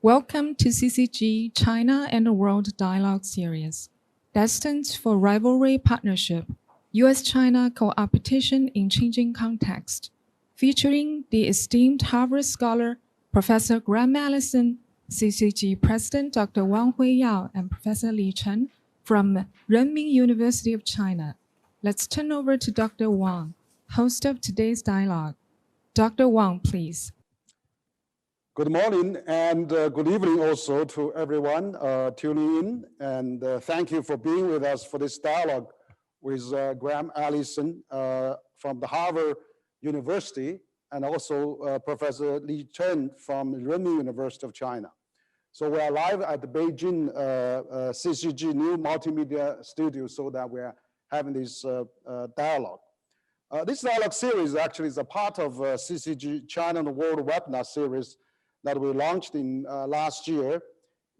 Welcome to CCG China and the World Dialogue Series, Destined for Rivalry Partnership, U.S.-China Co-opetition in Changing Context, featuring the esteemed Harvard scholar, Professor Allison, CCG President Dr. Wang Huiyao, and Professor Li Chen from Remin University of China. Let's turn over to Dr. Wang, host of today's dialogue. Dr. Wang, please. Good morning and good evening also to everyone tuning in, and thank you for being with us for this dialogue with Allison from the Harvard University and also Professor Li Chen from Remin University of China. So we are live at the Beijing CCG new multimedia studio so that we're having this dialogue. This dialogue series actually is a part of CCG China and the World webinar series that we launched in last year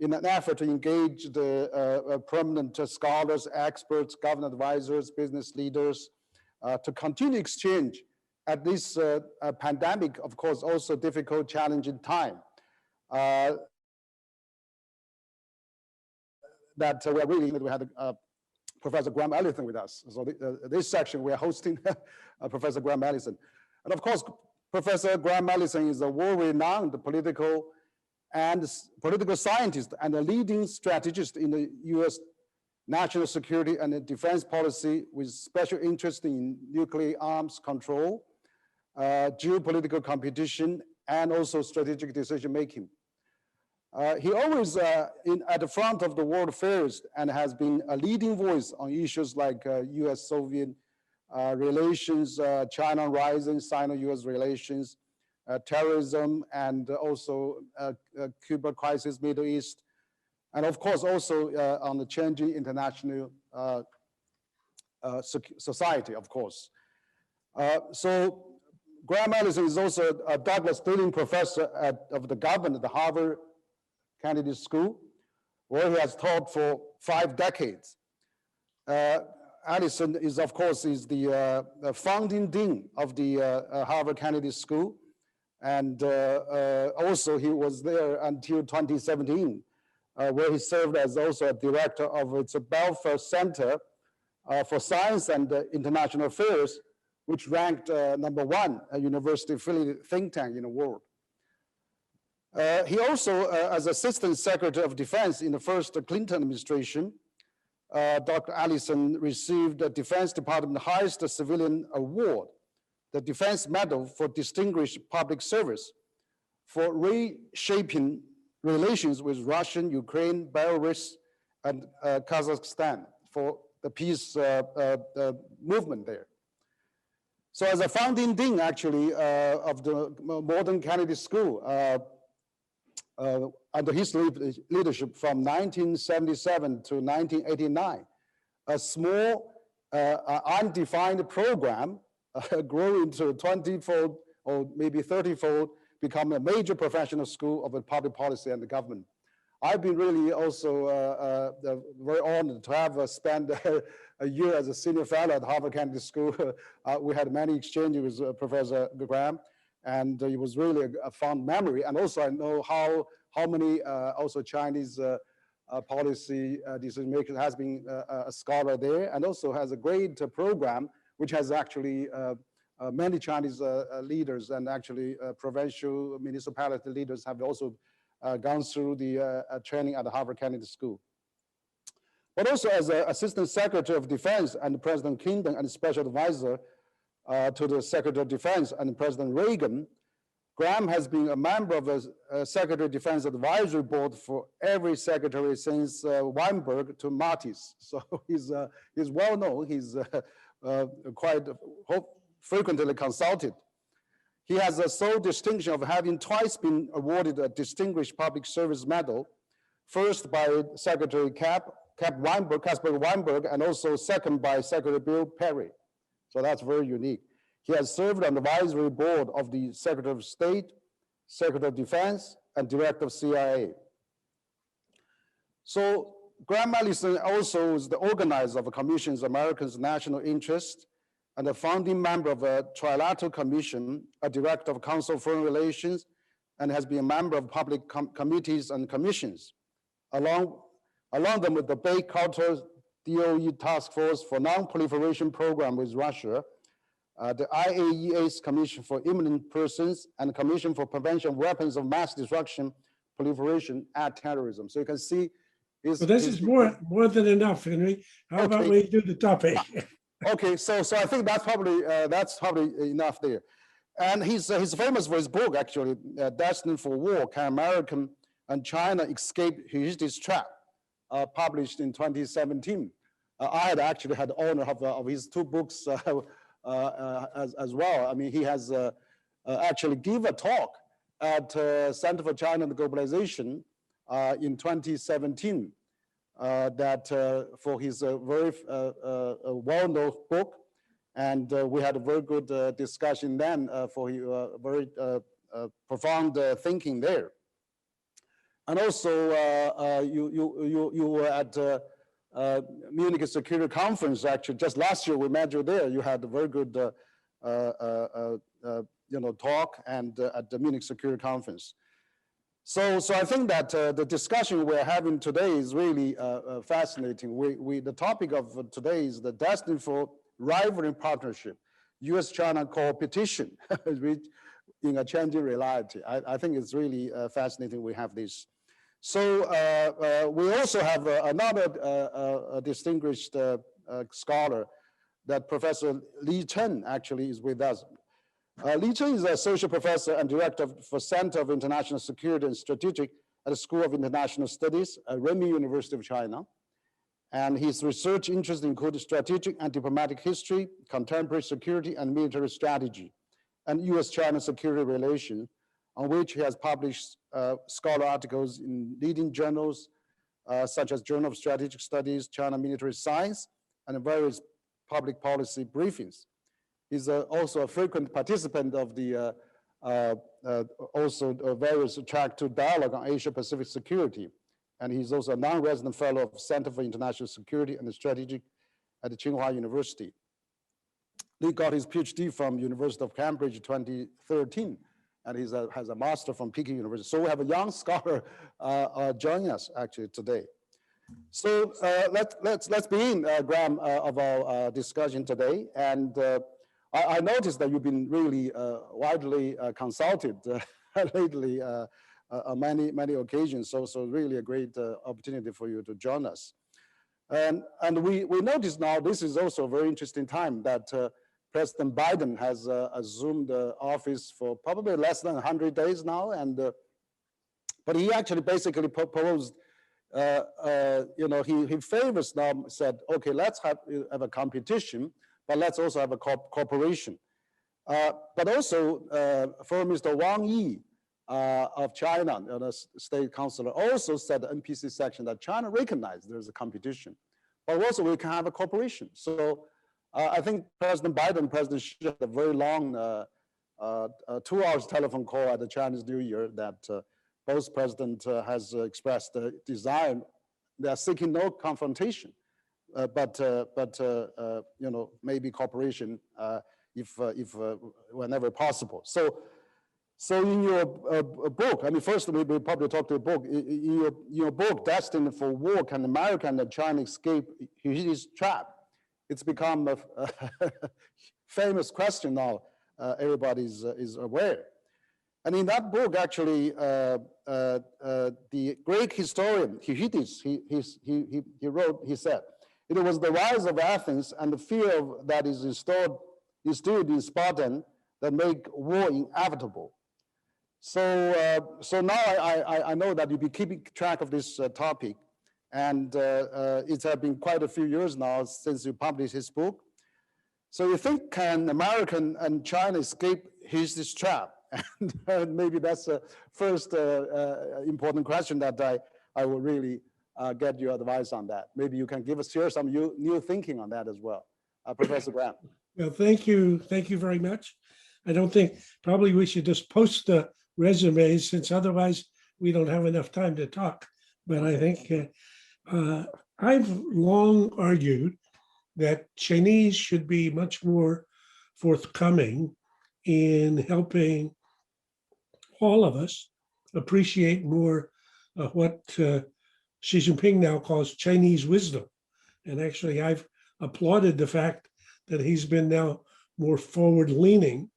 in an effort to engage the prominent scholars, experts, government advisors, business leaders to continue exchange at this pandemic, of course, also difficult, challenging time. That we're really, we had Professor Allison with us. So this section we are hosting Professor Allison. And of course, Professor Allison is a world-renowned political scientist and a leading strategist in the U.S. national security and defense policy with special interest in nuclear arms control, geopolitical competition, and also strategic decision-making. He always at the front of the world affairs and has been a leading voice on issues like U.S.-Soviet relations, China rising, Sino-US relations, terrorism, and also Cuba crisis, Middle East, and of course also on the changing international society, of course. So Allison is also a Douglas Sterling Professor of the government at the Harvard Kennedy School, where he has taught for 5 decades. Allison is, of course, the founding dean of the Harvard Kennedy School. And also he was there until 2017, where he served as also a director of its Belfer Center for Science and International Affairs, which ranked #1 a university-affiliated think tank in the world. He also, as Assistant Secretary of Defense in the first Clinton administration, Dr. Allison received the Defense Department's highest civilian award, the Defense Medal for Distinguished Public Service, for reshaping relations with Russia, Ukraine, Belarus, and Kazakhstan for the peace movement there. So as a founding dean, actually, of the modern Kennedy School, under his leadership from 1977 to 1989, a small, undefined program grew into 20-fold or maybe 30-fold, become a major professional school of public policy and the government. I've been really also very honored to have spent a year as a senior fellow at Harvard Kennedy School. We had many exchanges with Professor Graham, and it was really a fond memory. And also I know how many also Chinese policy decision makers has been a scholar there, and also has a great program which has actually many Chinese leaders and actually provincial municipality leaders have also gone through the training at the Harvard Kennedy School. But also as Assistant Secretary of Defense and President Clinton and Special Advisor to the Secretary of Defense and President Reagan, Graham has been a member of the Secretary of Defense Advisory Board for every secretary since Weinberg to Mattis. So he's well known. He's quite frequently consulted. He has the sole distinction of having twice been awarded a Distinguished Public Service Medal, first by Secretary Caspar Weinberg, and also second by Secretary Bill Perry. So that's very unique. He has served on the advisory board of the Secretary of State, Secretary of Defense, and Director of CIA. So Allison also is the organizer of the Commission's Americans' National Interest and a founding member of a Trilateral Commission, a director of Council of Foreign Relations, and has been a member of public committees and commissions, along them with the Bay Carter DOE Task Force for Non-Proliferation Program with Russia, the IAEA's Commission for Imminent Persons, and Commission for Prevention of Weapons of Mass Destruction, Proliferation, and Terrorism. So you can see Well, this is more than enough, Henry. How about we do the topic? Okay, so I think that's probably enough there. And he's famous for his book, actually, Destined for War: Can America and China Escape Thucydides Trap, published in 2017. I had actually had the honor of his two books as well. I mean, he has actually given a talk at Center for China and Globalization in 2017 for his very well-known book. And we had a very good discussion then for his very profound thinking there. And also, you were at Munich Security Conference. Actually, just last year we met you there. You had a very good, talk and at the Munich Security Conference. So I think that the discussion we're having today is really fascinating. The topic of today is the Destined for Rivalry Partnership, U.S.-China competition in a changing reality. I think it's really fascinating we have this. So we also have another distinguished scholar, that Professor Li Chen actually is with us. Li Chen is an associate professor and director for Center of International Security and Strategic at the School of International Studies at Remin University of China. And his research interests include strategic and diplomatic history, contemporary security and military strategy, and U.S.-China security relations, on which he has published scholar articles in leading journals such as Journal of Strategic Studies, China Military Science, and various public policy briefings. He's also a frequent participant of the various track 2 dialogue on Asia-Pacific security. And he's also a non-resident fellow of Center for International Security and Strategic at the Tsinghua University. Li got his PhD from University of Cambridge in 2013, and he has a master from Peking University. So we have a young scholar joining us actually today. So let's begin, Graham, of our discussion today. And I noticed that you've been really widely consulted lately on many occasions. So really a great opportunity for you to join us. And we notice now this is also a very interesting time that President Biden has assumed office for probably less than 100 days now. And but he actually basically proposed, he favors now, said, okay, let's have a competition, but let's also have a cooperation. But also, Foreign Minister Wang Yi of China, the state councilor, also said the NPC section that China recognized there's a competition, but also we can have a cooperation. So I think President Biden and President Xi had a very long 2 hours telephone call at the Chinese New Year that both presidents has expressed the desire. They are seeking no confrontation, but maybe cooperation if whenever possible. So in your book, I mean, first we probably talk to the book. In your book, Destined for War: Can America and China Escape Thucydides Trap? It's become a famous question now. Everybody is aware. And in that book, actually, the Greek historian Thucydides, he wrote, he said, it was the rise of Athens and the fear that is instilled in Spartan that make war inevitable. So now I know that you'll be keeping track of this topic, and it has been quite a few years now since you published his book. So you think, can America and China escape Thucydides trap? And maybe that's the first important question that I will really get your advice on that. Maybe you can share some new thinking on that as well. Professor Graham. Well, thank you very much. I don't think, probably we should just post the resumes, since otherwise we don't have enough time to talk. But I think I've long argued that Chinese should be much more forthcoming in helping all of us appreciate more what Xi Jinping now calls Chinese wisdom. And actually, I've applauded the fact that he's been now more forward-leaning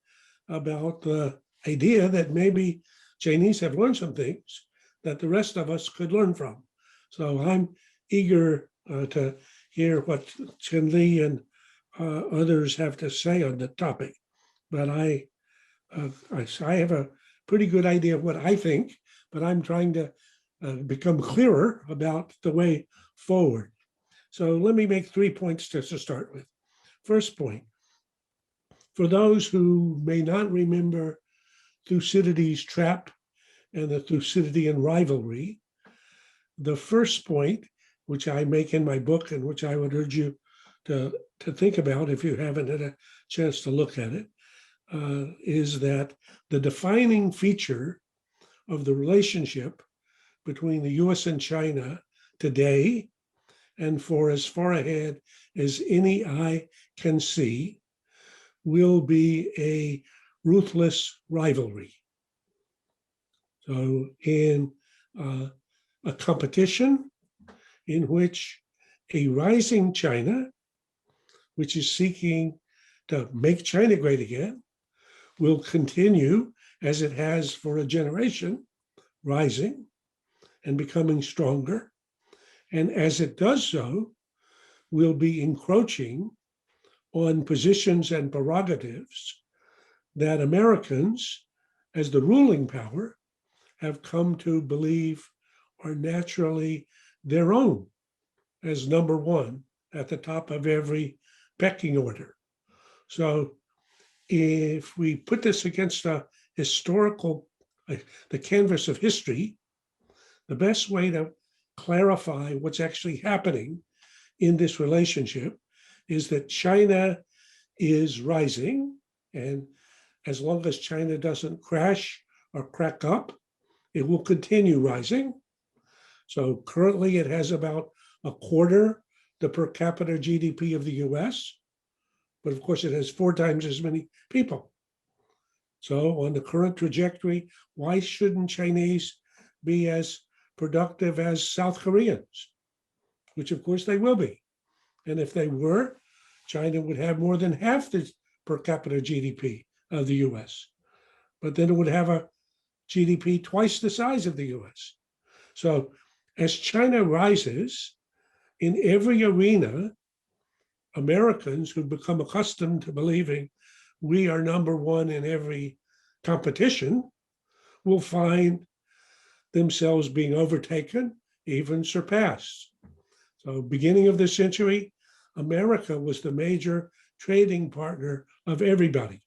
about the idea that maybe Chinese have learned some things that the rest of us could learn from. So I'm eager to hear what Chen Li and others have to say on the topic. But I have a pretty good idea of what I think, but I'm trying to become clearer about the way forward. So let me make 3 points to start with. First point, for those who may not remember Thucydides Trap and the Thucydidean rivalry, the first point, which I make in my book and which I would urge you to think about if you haven't had a chance to look at it, is that the defining feature of the relationship between the US and China today, and for as far ahead as any eye can see, will be a ruthless rivalry. So in a competition in which a rising China, which is seeking to make China great again, will continue as it has for a generation, rising and becoming stronger. And as it does so, will be encroaching on positions and prerogatives that Americans, as the ruling power, have come to believe are naturally their own as number one at the top of every pecking order. So if we put this against a historical, the canvas of history, the best way to clarify what's actually happening in this relationship is that China is rising, and as long as China doesn't crash or crack up, it will continue rising. So currently it has about a quarter the per capita GDP of the US, but of course it has 4 times as many people. So on the current trajectory, why shouldn't Chinese be as productive as South Koreans? Which of course they will be. And if they were, China would have more than half the per capita GDP of the US. But then it would have a GDP twice the size of the US. So as China rises, in every arena, Americans who become accustomed to believing we are number one in every competition will find themselves being overtaken, even surpassed. So beginning of this century, America was the major trading partner of everybody.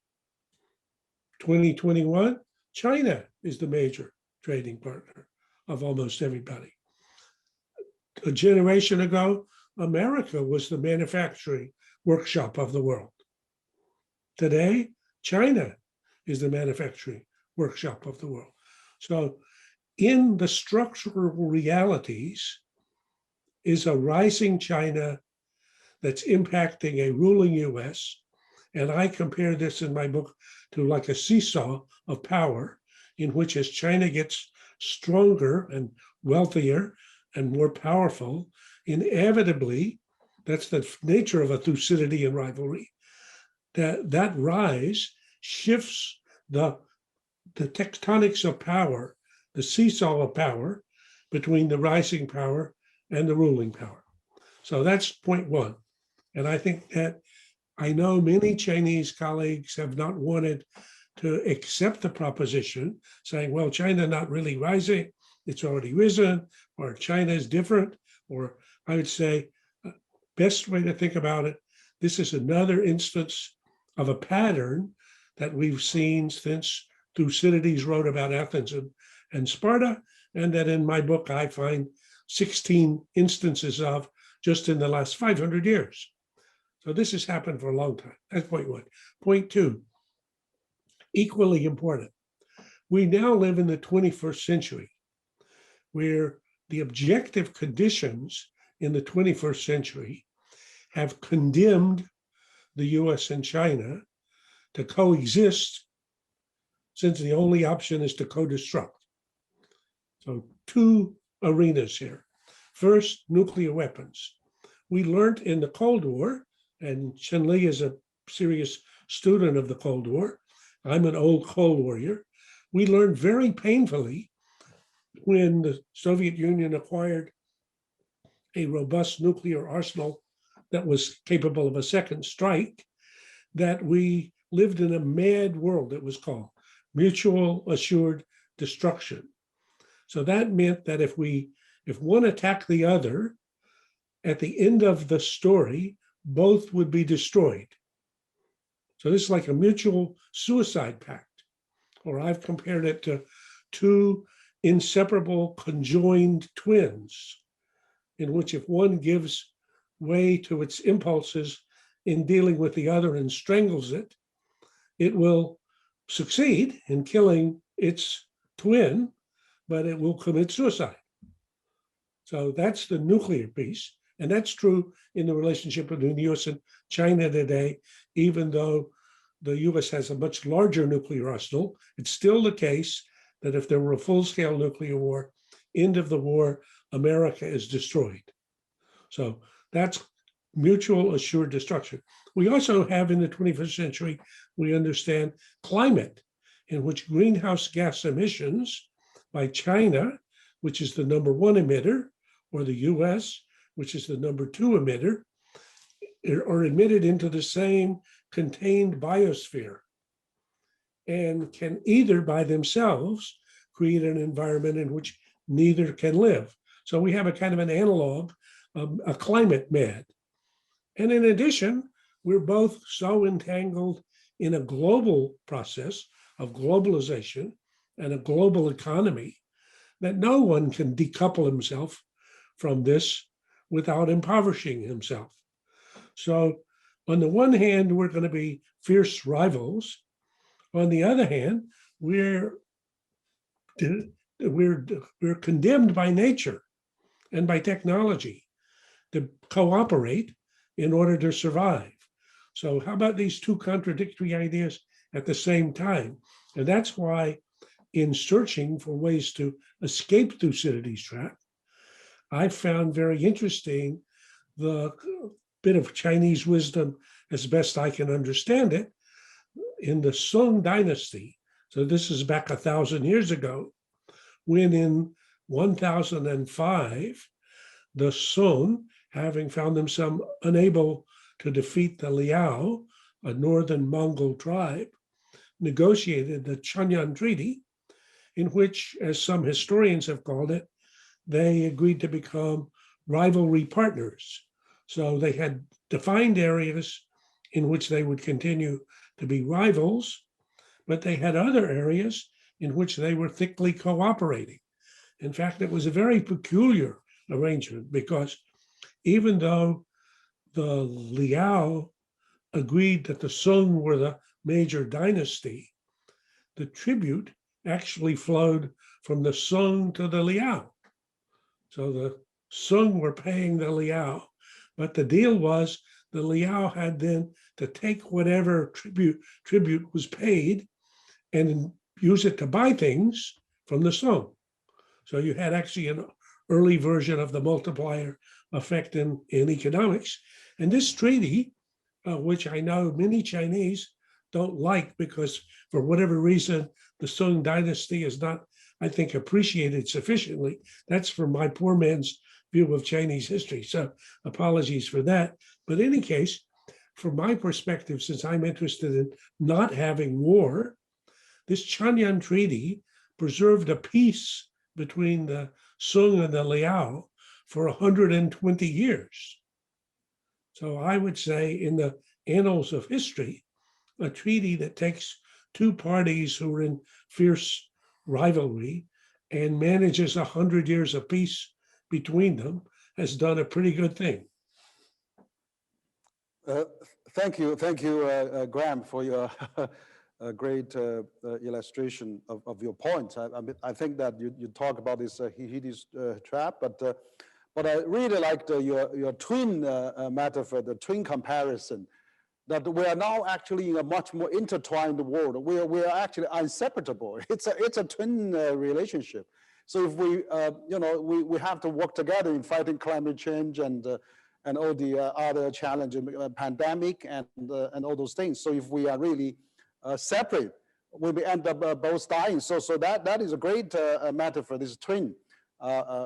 2021, China is the major trading partner of almost everybody. A generation ago, America was the manufacturing workshop of the world. Today, China is the manufacturing workshop of the world. So in the structural realities is a rising China that's impacting a ruling US. And I compare this in my book to like a seesaw of power, in which as China gets stronger and wealthier and more powerful, inevitably, that's the nature of a Thucydidean rivalry, that rise shifts the tectonics of power, the seesaw of power between the rising power and the ruling power. So that's point one. And I think that I know many Chinese colleagues have not wanted to accept the proposition saying, well, China not really rising, it's already risen, or China is different, or I would say, best way to think about it, this is another instance of a pattern that we've seen since Thucydides wrote about Athens and Sparta, and that in my book I find 16 instances of just in the last 500 years. So this has happened for a long time. That's point one. Point two, equally important. We now live in the 21st century, where the objective conditions in the 21st century have condemned the US and China to coexist since the only option is to co-destruct. So two arenas here. First, nuclear weapons. We learned in the Cold War, and Chen Li is a serious student of the Cold War. I'm an old Cold Warrior. We learned very painfully when the Soviet Union acquired a robust nuclear arsenal that was capable of a second strike, that we lived in a mad world, it was called mutual assured destruction. So that meant that if one attacked the other, at the end of the story, both would be destroyed. So this is like a mutual suicide pact, or I've compared it to two inseparable conjoined twins, in which if one gives way to its impulses in dealing with the other and strangles it, it will succeed in killing its twin, but it will commit suicide. So that's the nuclear piece. And that's true in the relationship between the US and China today, even though the US has a much larger nuclear arsenal. It's still the case that if there were a full-scale nuclear war, end of the war, America is destroyed. So that's mutual assured destruction. We also have in the 21st century, we understand climate, in which greenhouse gas emissions by China, which is the number one emitter, or the US, which is the number two emitter, are emitted into the same contained biosphere and can either by themselves create an environment in which neither can live. So we have a kind of an analog, a climate mad. And in addition, we're both so entangled in a global process of globalization and a global economy that no one can decouple himself from this without impoverishing himself. So on the one hand, we're going to be fierce rivals. On the other hand, we're condemned by nature and by technology to cooperate in order to survive. So how about these two contradictory ideas at the same time? And that's why in searching for ways to escape Thucydides trap, I found very interesting the bit of Chinese wisdom, as best I can understand it, in the Song dynasty. So this is back 1,000 years ago, when in 1005, the Song, having found themselves unable to defeat the Liao, a northern Mongol tribe, negotiated the Chunyan Treaty, in which, as some historians have called it, they agreed to become rivalry partners. So they had defined areas in which they would continue to be rivals, but they had other areas in which they were thickly cooperating. In fact, it was a very peculiar arrangement because even though the Liao agreed that the Song were the major dynasty, the tribute actually flowed from the Song to the Liao. So the Song were paying the Liao, but the deal was the Liao had then to take whatever tribute was paid and use it to buy things from the Song. So you had actually an early version of the multiplier effect in economics. And this treaty, which I know many Chinese don't like because for whatever reason, the Song dynasty is not, I think, appreciated sufficiently. That's from my poor man's view of Chinese history. So apologies for that. But in any case, from my perspective, since I'm interested in not having war, this Chunyan Treaty preserved a peace between the Song and the Liao for 120 years. So I would say in the annals of history, a treaty that takes two parties who are in fierce rivalry and manages 100 years of peace between them has done a pretty good thing. Thank you, Graham, for your great illustration of your point. I think that you talk about this Thucydides trap, but I really liked your twin metaphor, the twin comparison. that we are now actually in a much more intertwined world. We are actually inseparable. It's a twin relationship. So if we, we have to work together in fighting climate change and all the other challenges, pandemic and all those things. So if we are really separate, we will end up both dying. So that is a great metaphor, this twin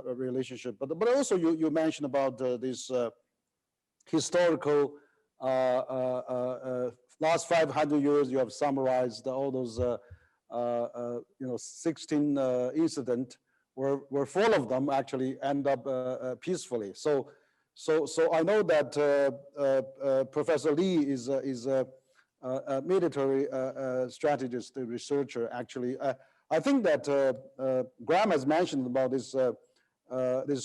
relationship. But also you mentioned about this historical last 500 years. You have summarized all those 16 incidents, where 4 of them actually end up peacefully. So I know that Professor Li is a military strategist, a researcher. Actually, I think that Graham has mentioned about this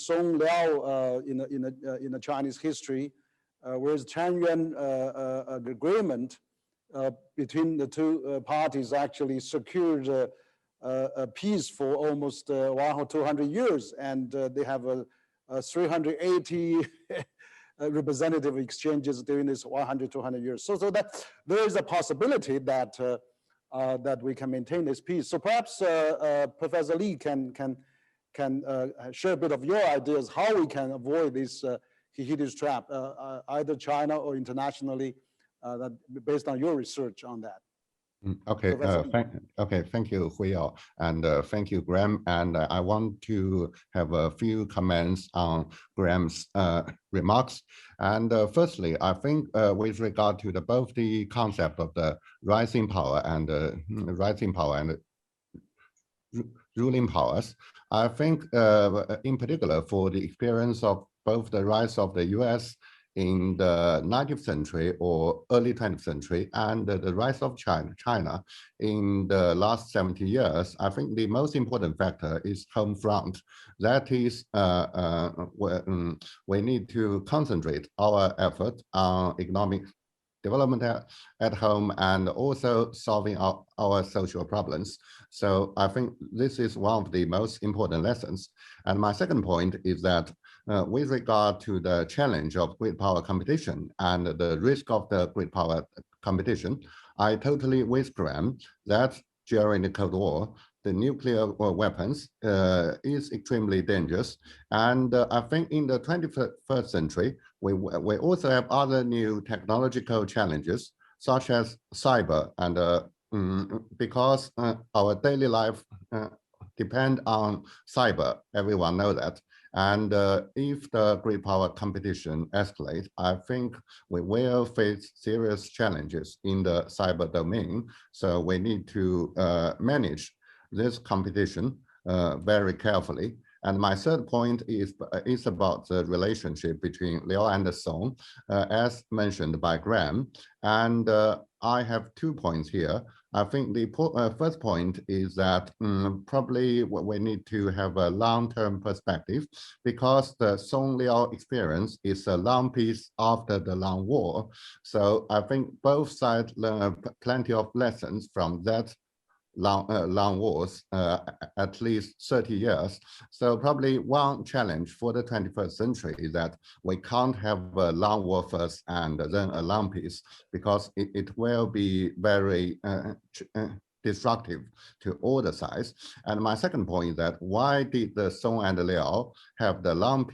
Song Liao in the Chinese history, whereas Chanyuan agreement between the two parties actually secured a peace for almost 100 or 200 years, and they have a 380 representative exchanges during this 100, 200 years. So that there is a possibility that that we can maintain this peace. So perhaps Professor Li can share a bit of your ideas how we can avoid this Thucydides trap, either China or internationally, based on your research on that. Okay, thank you, Huiyao, and thank you, Graham. And I want to have a few comments on Graham's remarks. And firstly, I think with regard to both the concept of the rising power and ruling powers, I think in particular for the experience of both the rise of the US in the 19th century or early 20th century and the rise of China in the last 70 years, I think the most important factor is home front. That is, we need to concentrate our effort on economic development at home and also solving our social problems. So I think this is one of the most important lessons. And my second point is that with regard to the challenge of great power competition and the risk of the great power competition, I totally with Graham that during the Cold War, the nuclear weapons is extremely dangerous. And I think in the 21st century, we also have other new technological challenges, such as cyber, and because our daily life depend on cyber, everyone knows that. And if the great power competition escalates, I think we will face serious challenges in the cyber domain. So we need to manage this competition very carefully. And my third point is about the relationship between Liao and Song, as mentioned by Graham. And I have 2 points here. I think the first point is that probably we need to have a long-term perspective, because the Song Liao experience is a long peace after the long war. So I think both sides learn plenty of lessons from that long wars, at least 30 years. So probably one challenge for the 21st century is that we can't have a long war first and then a long peace, because it will be very destructive to all the sides. And my second point is that why did the Song and Liao have the long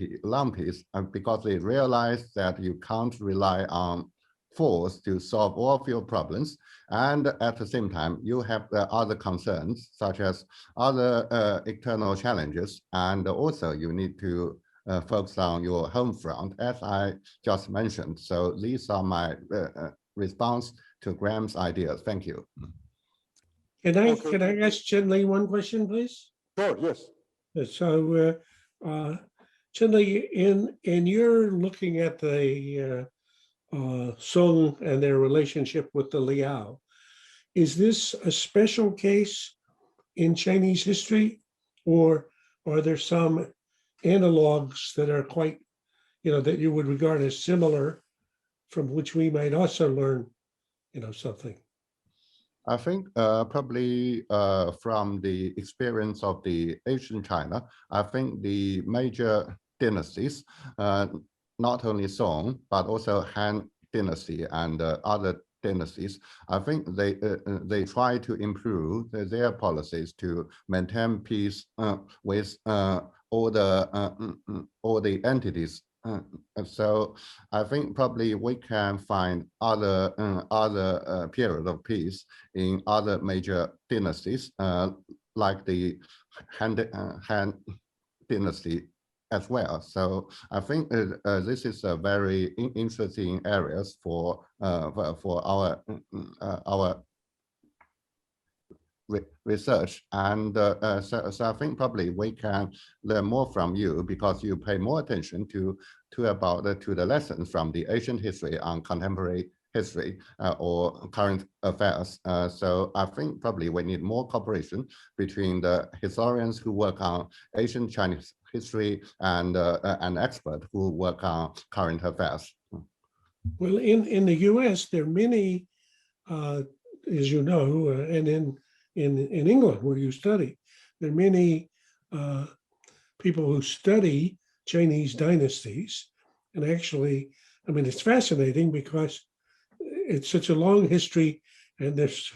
peace? Because they realized that you can't rely on force to solve all of your problems, and at the same time you have the other concerns such as other external challenges, and also you need to focus on your home front, as I just mentioned. So these are my response to Graham's ideas. Thank you. Can I ask Chen Li one question, please? Sure, yes. So Chen Li, in your looking at the Song and their relationship with the Liao, is this a special case in Chinese history, or are there some analogs that are quite, that you would regard as similar, from which we might also learn, something? I think probably from the experience of the Asian China, I think the major dynasties, not only Song, but also Han, dynasty and other dynasties, I think they try to improve their policies to maintain peace with all the entities. So I think probably we can find other period of peace in other major dynasties, like the Han dynasty as well. So I think this is a very interesting areas for our research, and so I think probably we can learn more from you because you pay more attention to the lessons from the ancient history on contemporary history or current affairs. So I think probably we need more cooperation between the historians who work on ancient Chinese history and an expert who work on current affairs. Well, in the U.S., there are many, as you know, and in England, where you study, there are many people who study Chinese dynasties. And actually, I mean, it's fascinating because it's such a long history and it's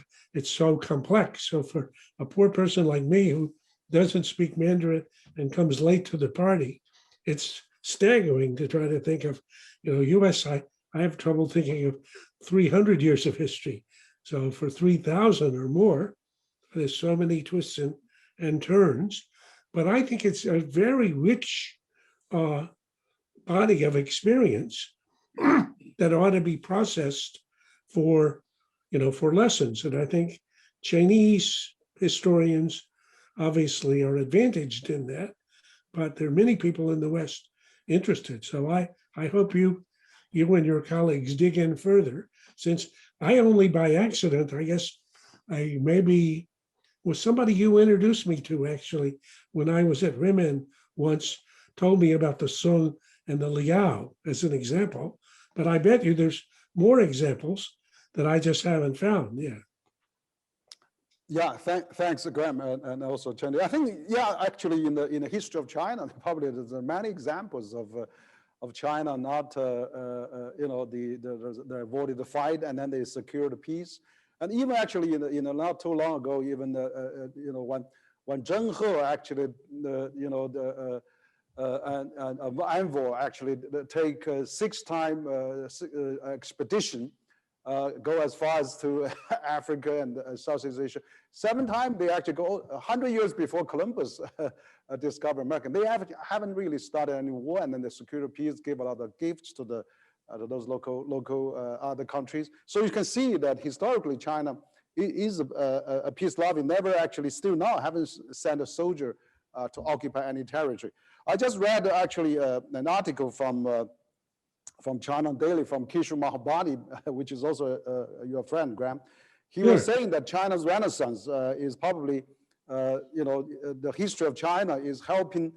so complex. So for a poor person like me who doesn't speak Mandarin and comes late to the party, it's staggering to try to think of, US, I have trouble thinking of 300 years of history. So for 3,000 or more, there's so many twists and turns, but I think it's a very rich body of experience that ought to be processed for lessons. And I think Chinese historians obviously are advantaged in that, but there are many people in the West interested. So I hope you and your colleagues dig in further, since I only by accident, I guess I maybe was somebody you introduced me to actually when I was at Remin once, told me about the Song and the Liao as an example, but I bet you there's more examples that I just haven't found. Yeah. Yeah, thanks, Graham, and also Chen. I think, yeah, actually, in the history of China, probably there's many examples of China not, they avoided the fight and then they secured the peace. And even actually, not too long ago, even when Zheng He actually, an envoy actually take a 6-time expedition, go as far as to Africa and Southeast Asia. 7 times they actually go 100 years before Columbus discovered America. They haven't really started any war, and then the security peace gave a lot of gifts to those local other countries. So you can see that historically China is a peace loving, never actually, still now haven't sent a soldier to occupy any territory. I just read actually an article from China Daily from Kishore Mahbani, which is also your friend, Graham. He was saying that China's Renaissance is probably, the history of China is helping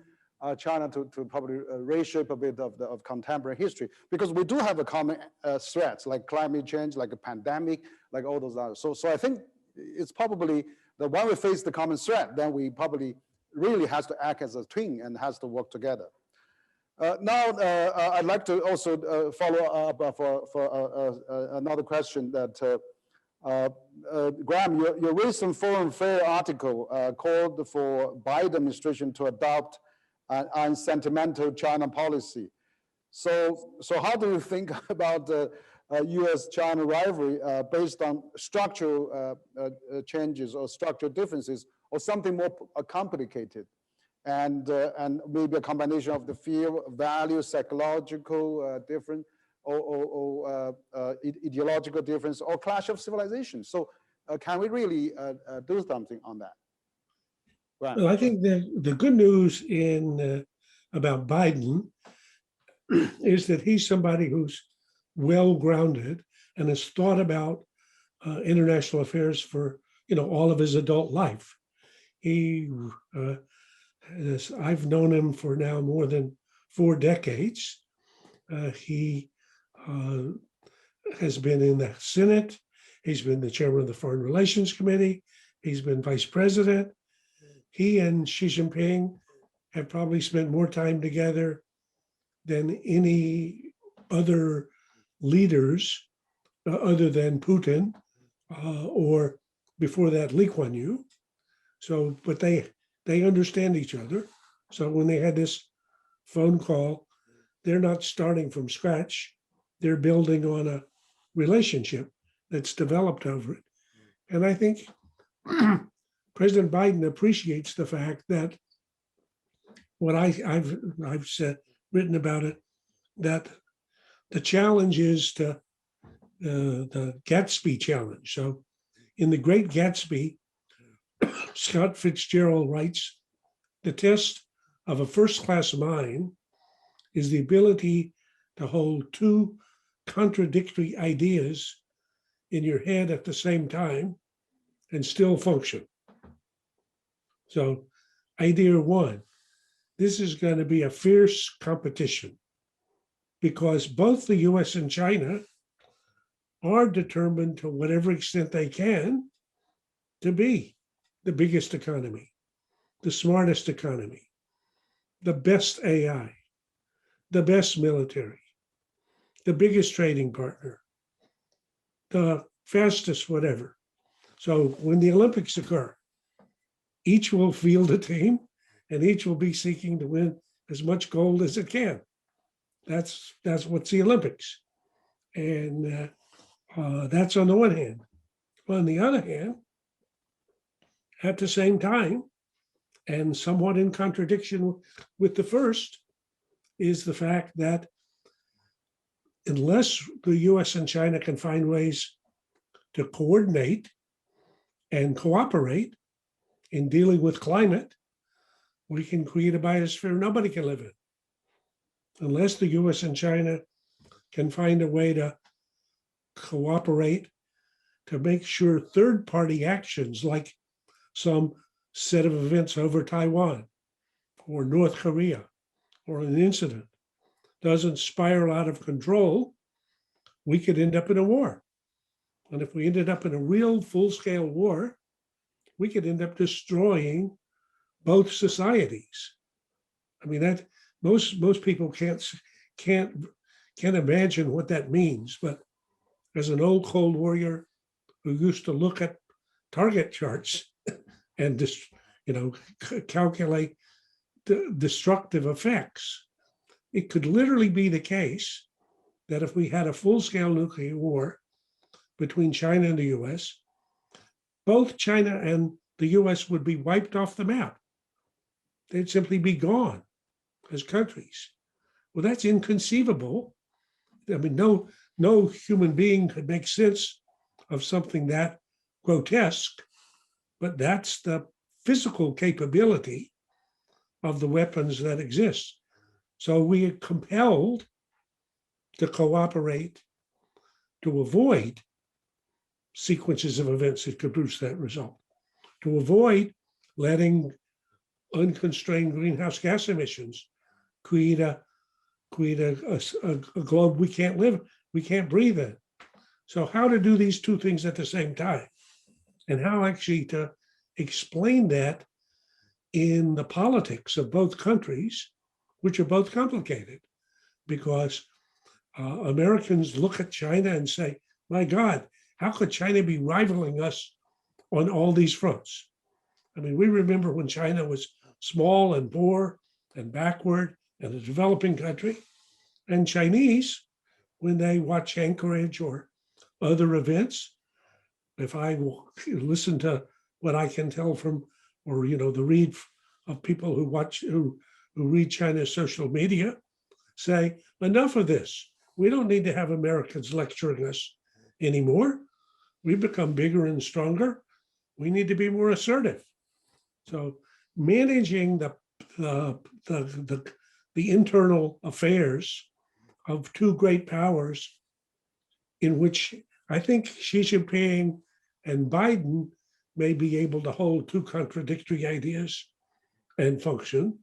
China to probably reshape a bit of contemporary history, because we do have a common threats like climate change, like a pandemic, like all those others. So I think it's probably that when we face the common threat, then we probably really has to act as a twin and has to work together. Now, I'd like to also follow up for another question that, Graham, your recent Foreign Affairs article called for Biden administration to adopt an unsentimental China policy. So how do you think about U.S.-China rivalry based on structural changes or structural differences, or something more complicated? And maybe a combination of the fear, value, psychological difference, or ideological difference, or clash of civilizations. So can we really do something on that? Right. Well, I think the good news about Biden is that he's somebody who's well-grounded and has thought about international affairs for all of his adult life. He I've known him for now more than 4 decades. He has been in the Senate. He's been the chairman of the Foreign Relations Committee. He's been vice president. He and Xi Jinping have probably spent more time together than any other leaders other than Putin or before that Lee Kuan Yew. So, but they understand each other. So when they had this phone call, they're not starting from scratch. They're building on a relationship that's developed over it. And I think President Biden appreciates the fact that what I've said, written about it, that the challenge is to the Gatsby challenge. So in The Great Gatsby, Scott Fitzgerald writes, the test of a first-class mind is the ability to hold two contradictory ideas in your head at the same time and still function. So idea one, this is going to be a fierce competition because both the US and China are determined to whatever extent they can to be the biggest economy, the smartest economy, the best AI, the best military, the biggest trading partner, the fastest whatever. So when the Olympics occur, each will field a team and each will be seeking to win as much gold as it can. That's what's the Olympics. And that's on the one hand. On the other hand, at the same time, and somewhat in contradiction with the first, is the fact that unless the US and China can find ways to coordinate and cooperate in dealing with climate, we can create a biosphere nobody can live in. Unless the US and China can find a way to cooperate to make sure third-party actions like some set of events over Taiwan or North Korea or an incident doesn't spiral out of control, we could end up in a war. And if we ended up in a real full-scale war, we could end up destroying both societies. I mean, that most people can't imagine what that means. But as an old Cold Warrior who used to look at target charts and calculate the destructive effects, it could literally be the case that if we had a full-scale nuclear war between China and the US, both China and the US would be wiped off the map. They'd simply be gone as countries. Well, that's inconceivable. I mean, no human being could make sense of something that grotesque, but that's the physical capability of the weapons that exist. So we are compelled to cooperate to avoid sequences of events that could produce that result, to avoid letting unconstrained greenhouse gas emissions create a globe we can't breathe in. So how to do these two things at the same time, and how actually to explain that in the politics of both countries, which are both complicated, because Americans look at China and say, my God, how could China be rivaling us on all these fronts? I mean, we remember when China was small and poor and backward and a developing country, and Chinese, when they watch Anchorage or other events, if I listen to what I can tell from, or the read of people who read China's social media, say, enough of this. We don't need to have Americans lecturing us anymore. We've become bigger and stronger. We need to be more assertive. So managing the internal affairs of two great powers, in which I think Xi Jinping and Biden may be able to hold two contradictory ideas and function,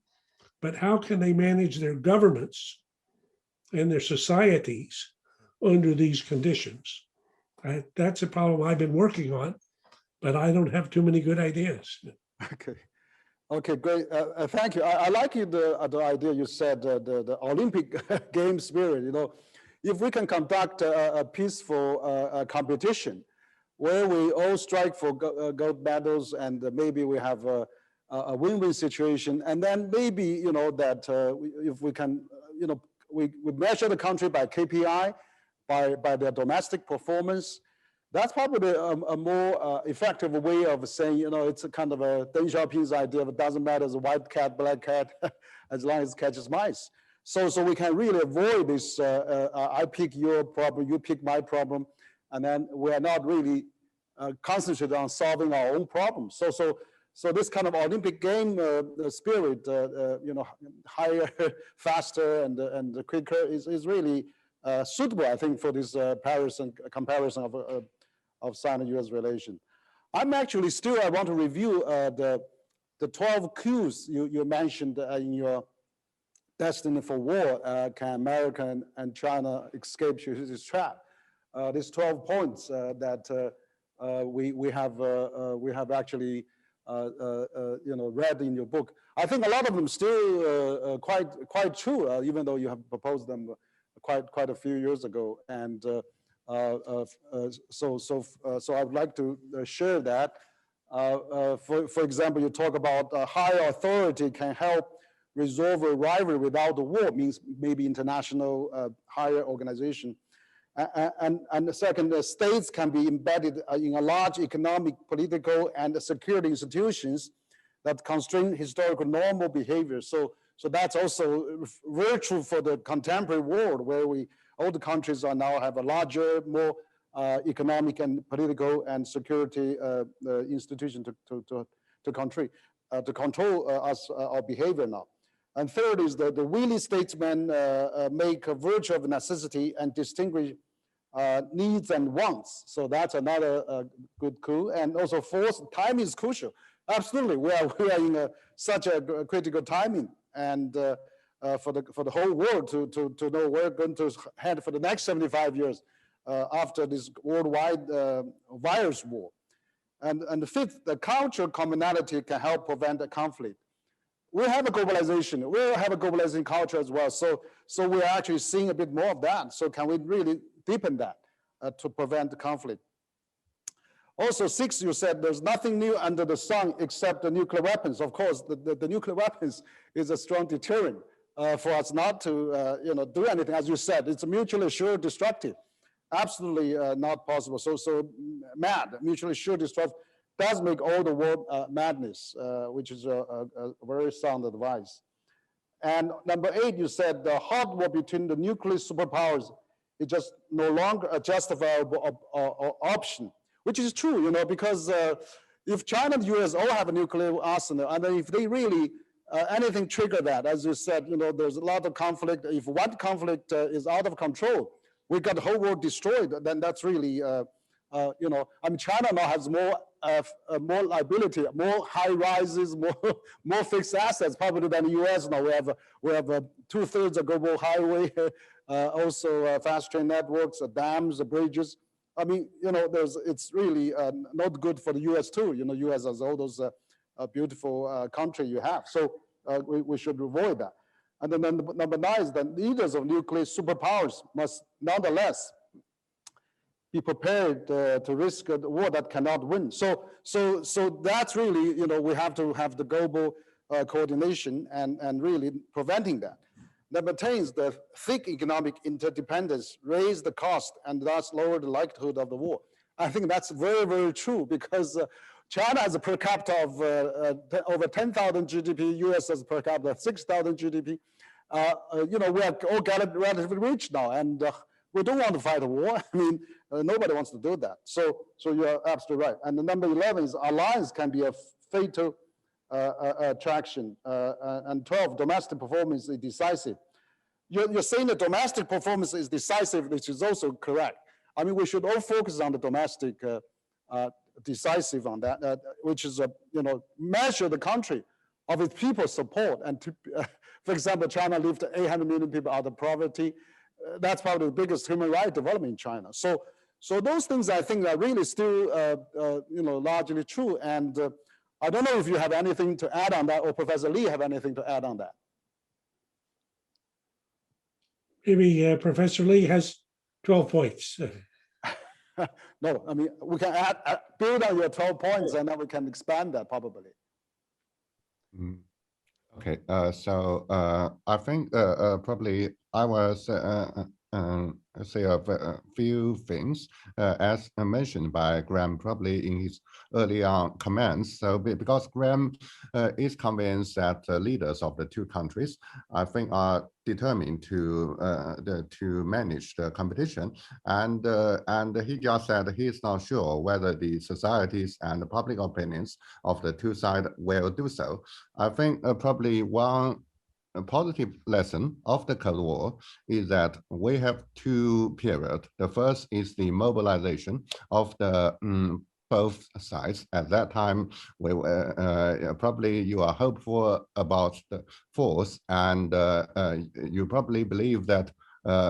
but how can they manage their governments and their societies under these conditions? That's a problem I've been working on, but I don't have too many good ideas. Okay, great. Thank you. I like the idea you said, the Olympic game spirit. if we can conduct a peaceful competition where we all strike for gold medals and maybe we have a win-win situation, and then maybe, you know, that if we can, you know, we measure the country by KPI, by their domestic performance, that's probably a more effective way of saying, you know, it's a kind of a Deng Xiaoping's idea of it doesn't matter as a white cat, black cat, as long as it catches mice. So we can really avoid this, I pick your problem, you pick my problem, and then we are not really concentrated on solving our own problems. So this kind of Olympic game spirit, you know, higher, faster, and quicker is really suitable, I think, for this comparison of Sino-US relation. I'm actually still, I want to review the 12 Qs you mentioned in your Destined for War, Can America and China Escape Thucydides Trap? These 12 points that we have actually you know, read in your book. I think a lot of them still quite true, even though you have proposed them quite a few years ago. And so I would like to share that. For example, you talk about higher authority can help resolve a rivalry without the war, means maybe international higher organization. And the second, states can be embedded in a large economic, political, and security institutions that constrain historical normal behavior. So that's also virtue for the contemporary world, where all the countries are now have a larger, more economic and political and security institution to control our behavior now. And third is the wily statesmen make a virtue of necessity and distinguish needs and wants. So that's another good coup. And also fourth, time is crucial. Absolutely, we are in such a critical timing, and for the whole world to know we're going to head for the next 75 years after this worldwide virus war. And the fifth, the cultural commonality can help prevent a conflict. We have a globalization. We have a globalizing culture as well. So we're actually seeing a bit more of that. So can we really deepen that to prevent the conflict? Also, six, you said there's nothing new under the sun except the nuclear weapons. Of course, the nuclear weapons is a strong deterrent for us not to you know, do anything. As you said, it's mutually assured destructive. Absolutely not possible. So mad, mutually assured destructive does make all the world madness, which is a very sound advice. And number 8, you said the hot war between the nuclear superpowers is just no longer a justifiable option, which is true, you know, because if China and the US all have a nuclear arsenal, and then if they really anything trigger that, as you said, you know, there's a lot of conflict. If one conflict is out of control, we got the whole world destroyed, then that's really, you know, I mean, China now has more liability, more high rises, more fixed assets probably than the US now. We have 2/3 of global highway, also fast train networks, dams, bridges. I mean, you know, it's really not good for the US too. You know, US has all those beautiful country you have. So we should avoid that. And then number 9 is that leaders of nuclear superpowers must nonetheless be prepared to risk a war that cannot win. So that's really, you know, we have to have the global coordination and really preventing that. Number 10 is the thick economic interdependence raise the cost and thus lower the likelihood of the war. I think that's very, very true, because China has a per capita of over 10,000 GDP, US has per capita 6,000 GDP. You know, we are all relatively rich now, and we don't want to fight a war. I mean, nobody wants to do that. So you're absolutely right. And the number 11 is alliance can be a fatal attraction. And 12, domestic performance is decisive. You're saying the domestic performance is decisive, which is also correct. I mean, we should all focus on the domestic decisive on that, which is, you know, measure the country of its people's support. And to, for example, China lifted 800 million people out of poverty. That's probably the biggest human rights development in China. So those things I think are really still, you know, largely true. And I don't know if you have anything to add on that, or Professor Li have anything to add on that. Maybe Professor Li has 12 points. No, I mean, we can build on your 12 points and then we can expand that probably. Mm. Okay, so I think probably I will say a few things as mentioned by Graham probably in his early on comments. So because Graham is convinced that leaders of the two countries, I think, are determined to manage the competition, and he just said he's not sure whether the societies and the public opinions of the two sides will do so. I think probably one positive lesson of the Cold War is that we have two periods. The first is the mobilization of the both sides. At that time, we were probably you are hopeful about the force, and you probably believe that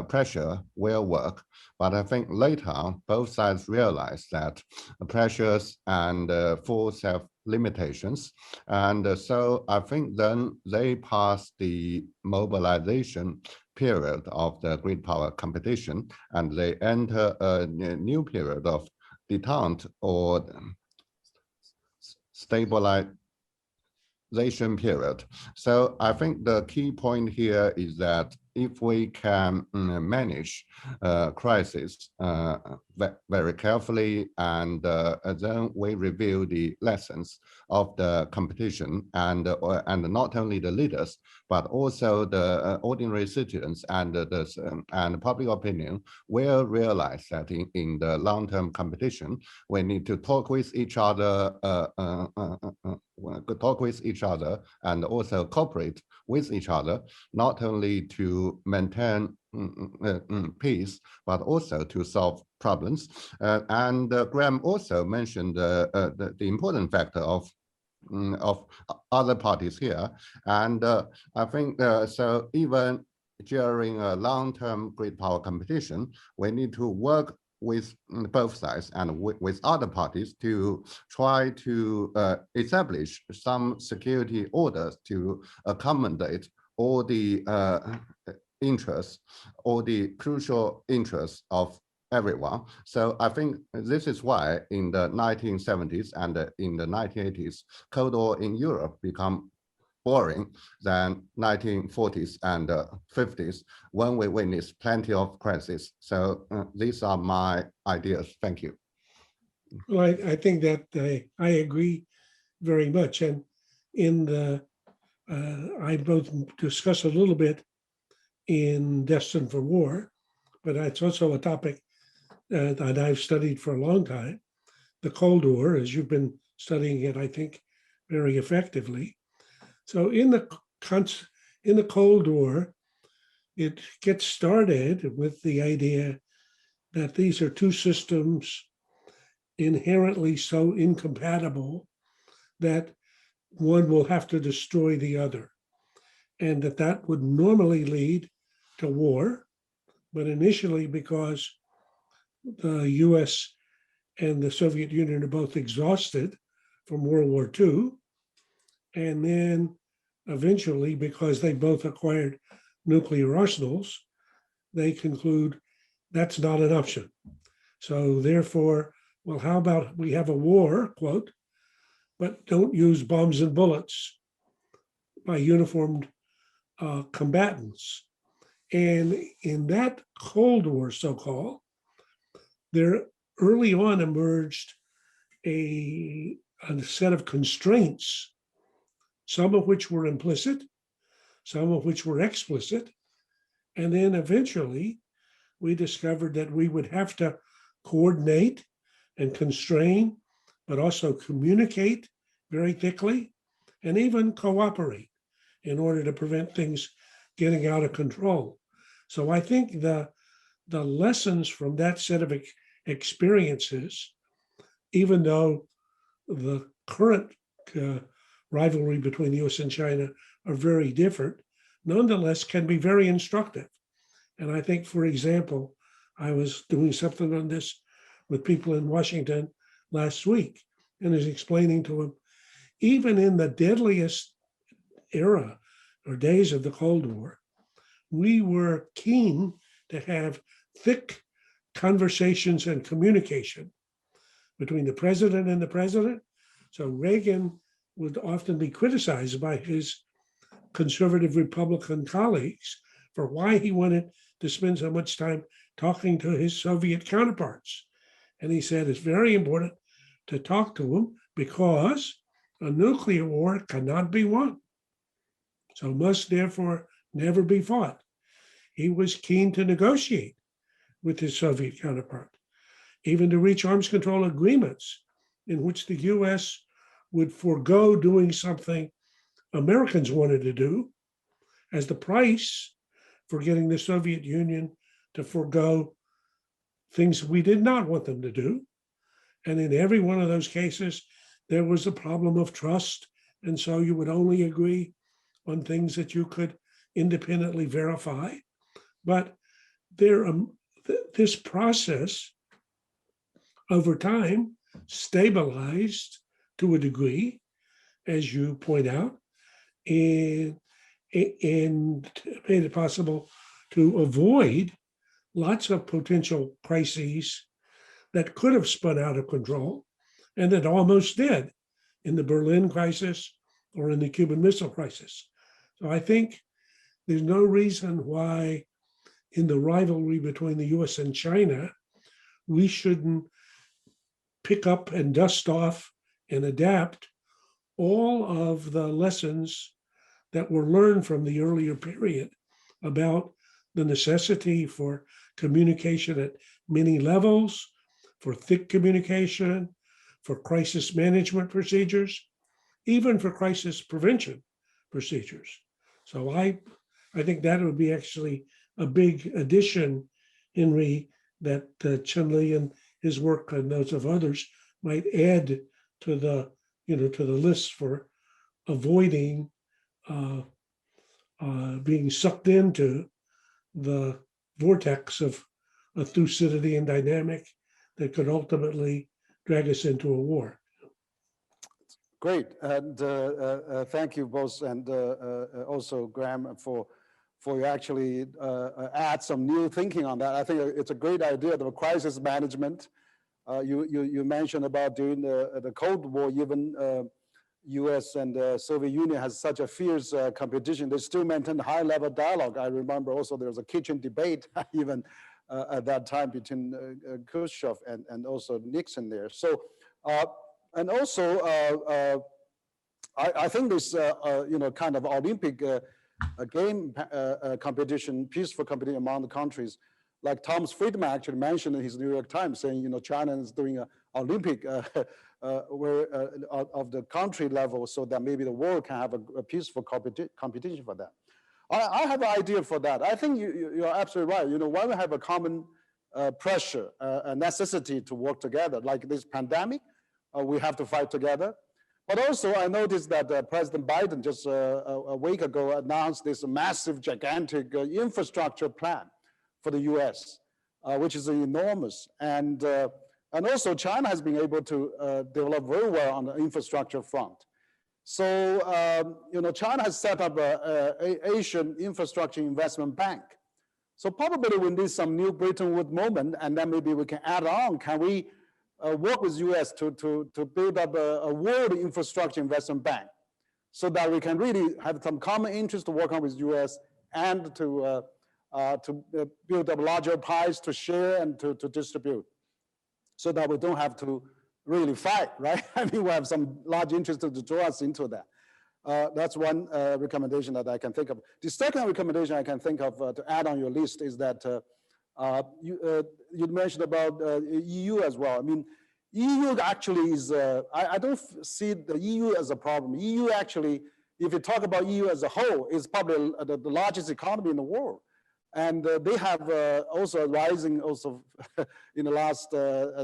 pressure will work. But I think later, both sides realize that pressures and force have limitations. And so I think then they pass the mobilization period of the great power competition, and they enter a new period of detente or stabilization period. So I think the key point here is that if we can manage crisis very carefully, and then we review the lessons of the competition, and not only the leaders, but also the ordinary citizens and the public opinion will realize that in the long-term competition, we need to talk with each other, and also cooperate with each other, not only to maintain peace, but also to solve problems. And Graham also mentioned the important factor of other parties here. And I think so even during a long-term great power competition, we need to work with both sides and with other parties to try to establish some security orders to accommodate all the interests, all the crucial interests of everyone. So I think this is why in the 1970s and in the 1980s, Cold War in Europe become boring than 1940s and 50s, when we witnessed plenty of crises. So these are my ideas. Thank you. Well, I think that I agree very much. And in the, I both discuss a little bit in Destined for War, but it's also a topic that I've studied for a long time. The Cold War, as you've been studying it, I think, very effectively. So in the Cold War, it gets started with the idea that these are two systems inherently so incompatible that one will have to destroy the other, and that would normally lead to war. But initially, because the US and the Soviet Union are both exhausted from World War II, and then eventually, because they both acquired nuclear arsenals, they conclude that's not an option. So therefore, well, how about we have a war, quote, but don't use bombs and bullets by uniformed combatants. And in that Cold War, so-called, there early on emerged a set of constraints, some of which were implicit, some of which were explicit. And then eventually we discovered that we would have to coordinate and constrain, but also communicate very thickly and even cooperate in order to prevent things getting out of control. So I think the lessons from that set of experiences, even though the current rivalry between the US and China are very different, nonetheless can be very instructive. And I think, for example, I was doing something on this with people in Washington last week, and was explaining to them, even in the deadliest era or days of the Cold War, we were keen to have thick conversations and communication between the president and the president. So Reagan would often be criticized by his conservative Republican colleagues for why he wanted to spend so much time talking to his Soviet counterparts. And he said it's very important to talk to them because a nuclear war cannot be won, so must therefore never be fought. He was keen to negotiate with his Soviet counterpart, even to reach arms control agreements in which the US would forego doing something Americans wanted to do as the price for getting the Soviet Union to forego things we did not want them to do. And in every one of those cases, there was a problem of trust. And so you would only agree on things that you could independently verify. But this process over time stabilized to a degree, as you point out, and made it possible to avoid lots of potential crises that could have spun out of control and that almost did in the Berlin crisis or in the Cuban Missile Crisis. So I think there's no reason why in the rivalry between the US and China, we shouldn't pick up and dust off and adapt all of the lessons that were learned from the earlier period about the necessity for communication at many levels, for thick communication, for crisis management procedures, even for crisis prevention procedures. So I think that would be actually a big addition, Henry, that Chen Li and his work and those of others might add to the list for avoiding being sucked into the vortex of a Thucydidean dynamic that could ultimately drag us into a war. Great, and thank you both, and also Graham for you actually add some new thinking on that. I think it's a great idea, the crisis management. You mentioned about during the Cold War, even US and Soviet Union has such a fierce competition. They still maintain high level dialogue. I remember also there was a kitchen debate even at that time between Khrushchev and also Nixon there. So, and also I think this kind of Olympic game competition, peaceful competition among the countries, like Thomas Friedman actually mentioned in his New York Times, saying China is doing an Olympic where of the country level, so that maybe the world can have a peaceful competition for that. I have an idea for that. I think you're absolutely right. When we have a common pressure, a necessity to work together, like this pandemic, we have to fight together. But also, I noticed that President Biden just a week ago announced this massive, gigantic infrastructure plan for the US, which is enormous. And also China has been able to develop very well on the infrastructure front. So, China has set up an Asian Infrastructure Investment Bank. So probably we need some new Bretton Woods moment, and then maybe we can add on, can we work with US to build up a world infrastructure investment bank so that we can really have some common interest to work on with US and to build up larger pies to share and to distribute so that we don't have to really fight, right? I mean, we have some large interest to draw us into that. That's one recommendation that I can think of. The second recommendation I can think of to add on your list is that you mentioned about EU as well. I mean, EU actually is, I don't see the EU as a problem. EU actually, if you talk about EU as a whole, is probably the largest economy in the world. And they have also rising also in the last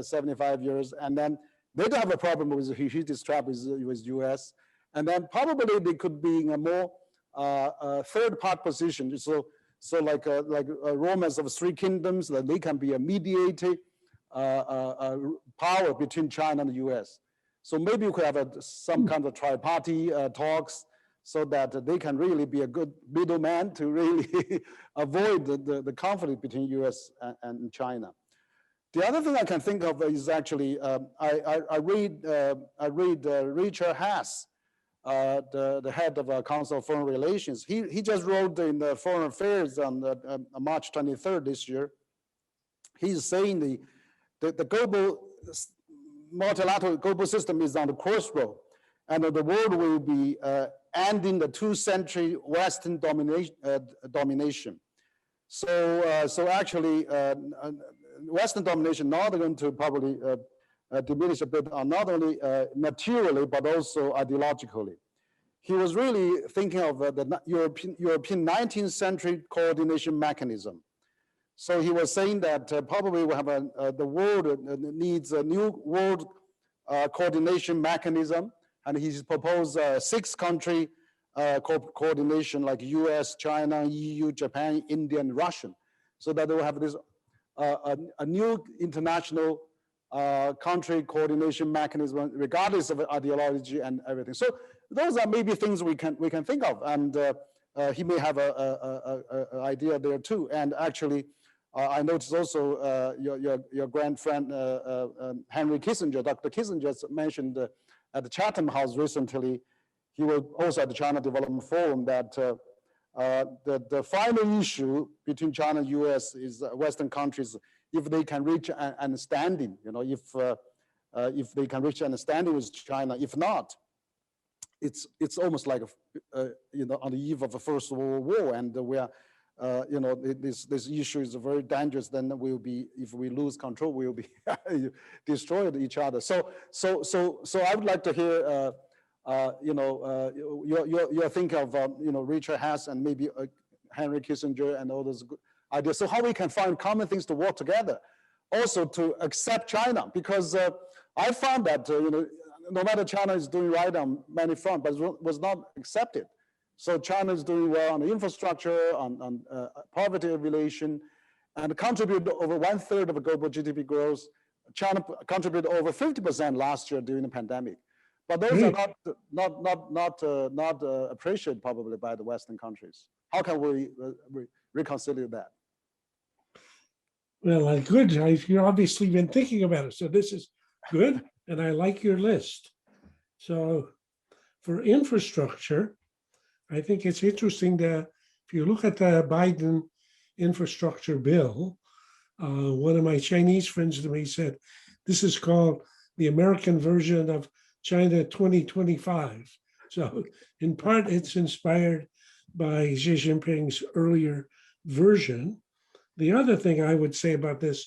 75 years. And then they don't have a problem with Thucydides Trap with US. And then probably they could be in a more third part position. So like Romance of Three Kingdoms, that they can be a mediator power between China and the US. So maybe we could have some kind of tri-party talks so that they can really be a good middleman to really avoid the conflict between US and China. The other thing I can think of is actually, I read Richard Haass, the head of Council of Foreign Relations. He just wrote in the Foreign Affairs on March 23rd this year. He's saying the global multilateral global system is on the crossroad, and the world will be ending the 2-century Western domination. So actually, Western domination not going to probably diminish a bit, not only materially but also ideologically. He was really thinking of the European 19th century coordination mechanism. So he was saying that probably we have the world needs a new world coordination mechanism, and he's proposed 6-country coordination like US, China, EU, Japan, India, and Russian, so that they will have this a new international country coordination mechanism, regardless of ideology and everything. So those are maybe things we can think of, and he may have a idea there too. And actually, I noticed also your grand friend Henry Kissinger, Dr. Kissinger, mentioned at the Chatham House recently. He was also at the China Development Forum that the final issue between China and US is Western countries, if they can reach an understanding, if they can reach an understanding with China. If not, it's almost like on the eve of the First World War, and we are this issue is very dangerous. Then we'll be, if we lose control, we'll be destroyed each other. So I would like to hear your think of Richard Haass and maybe Henry Kissinger and all those good ideas. So how we can find common things to work together, also to accept China, because I found that no matter China is doing right on many fronts, but was not accepted. So China is doing well on the infrastructure, on poverty alleviation, and contribute over 1/3 of global GDP growth. China contributed over 50% last year during the pandemic. But those are not appreciated probably by the Western countries. How can we reconcile that? Well, good. You've obviously been thinking about it. So this is good, and I like your list. So for infrastructure, I think it's interesting that if you look at the Biden infrastructure bill, one of my Chinese friends to me said, this is called the American version of China 2025. So in part, it's inspired by Xi Jinping's earlier version. The other thing I would say about this,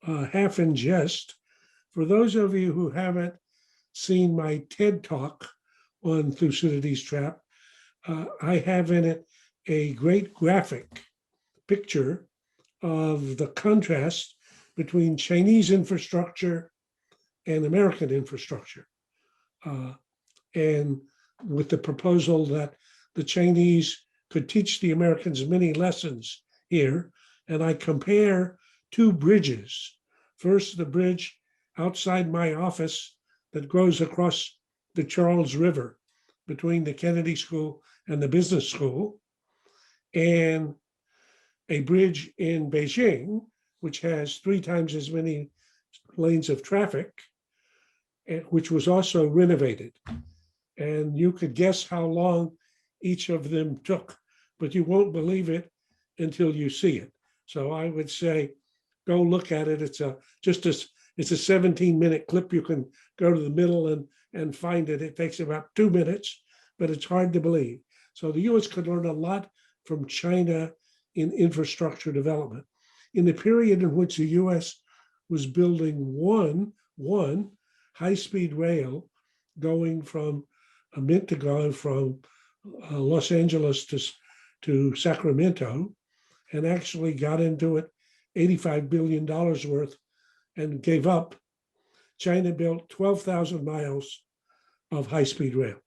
half in jest, for those of you who haven't seen my TED Talk on Thucydides Trap, I have in it a great graphic picture of the contrast between Chinese infrastructure and American infrastructure. And with the proposal that the Chinese could teach the Americans many lessons here. And I compare 2 bridges. First, the bridge outside my office that goes across the Charles River between the Kennedy School and the business school, and a bridge in Beijing, which has 3 times as many lanes of traffic, which was also renovated. And you could guess how long each of them took, but you won't believe it until you see it. So I would say, go look at it. It's a 17-minute clip. You can go to the middle and find it. It takes about 2 minutes, but it's hard to believe. So the US could learn a lot from China in infrastructure development. In the period in which the US was building one high-speed rail going from a minute to go from Los Angeles to Sacramento, and actually got into it $85 billion worth and gave up. China built 12,000 miles of high-speed rail.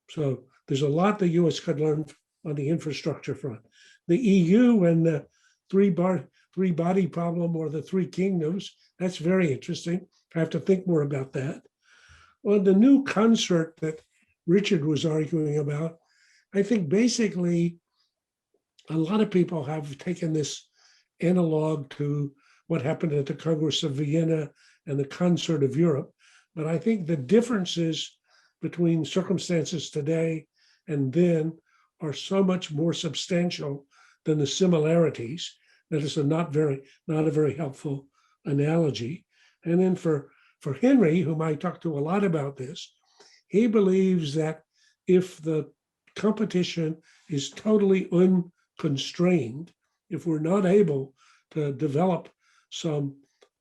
So there's a lot the US could learn on the infrastructure front. The EU and the three-body problem, or the 3 kingdoms, that's very interesting. I have to think more about that. Well, the new concert that Richard was arguing about. I think basically a lot of people have taken this analog to what happened at the Congress of Vienna and the Concert of Europe. But I think the differences between circumstances today and then are so much more substantial than the similarities that is not a very helpful analogy. And then for Henry, whom I talked to a lot about this, he believes that if the competition is totally unconstrained, if we're not able to develop some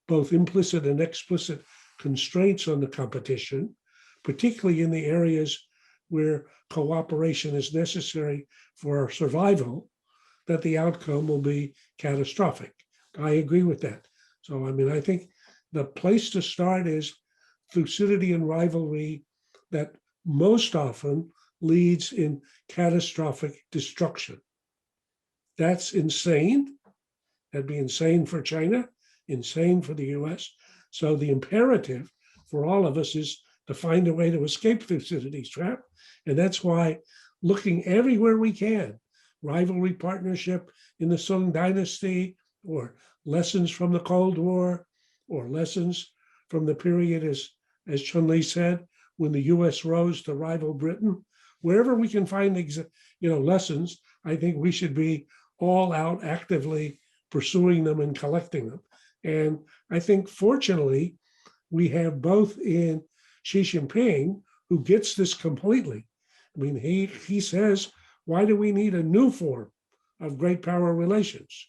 both implicit and explicit constraints on the competition, particularly in the areas where cooperation is necessary for our survival, that the outcome will be catastrophic. I agree with that. So, I mean, I think the place to start is Thucydidean rivalry that most often leads in catastrophic destruction. That's insane. That'd be insane for China, insane for the US. So the imperative for all of us is to find a way to escape Thucydides trap. And that's why looking everywhere we can, rivalry partnership in the Song Dynasty, or lessons from the Cold War, or lessons from the period, as Chun-Li said, when the US rose to rival Britain, wherever we can find lessons, I think we should be all out actively pursuing them and collecting them. And I think fortunately, we have both in Xi Jinping, who gets this completely. I mean, he says, why do we need a new form of great power relations?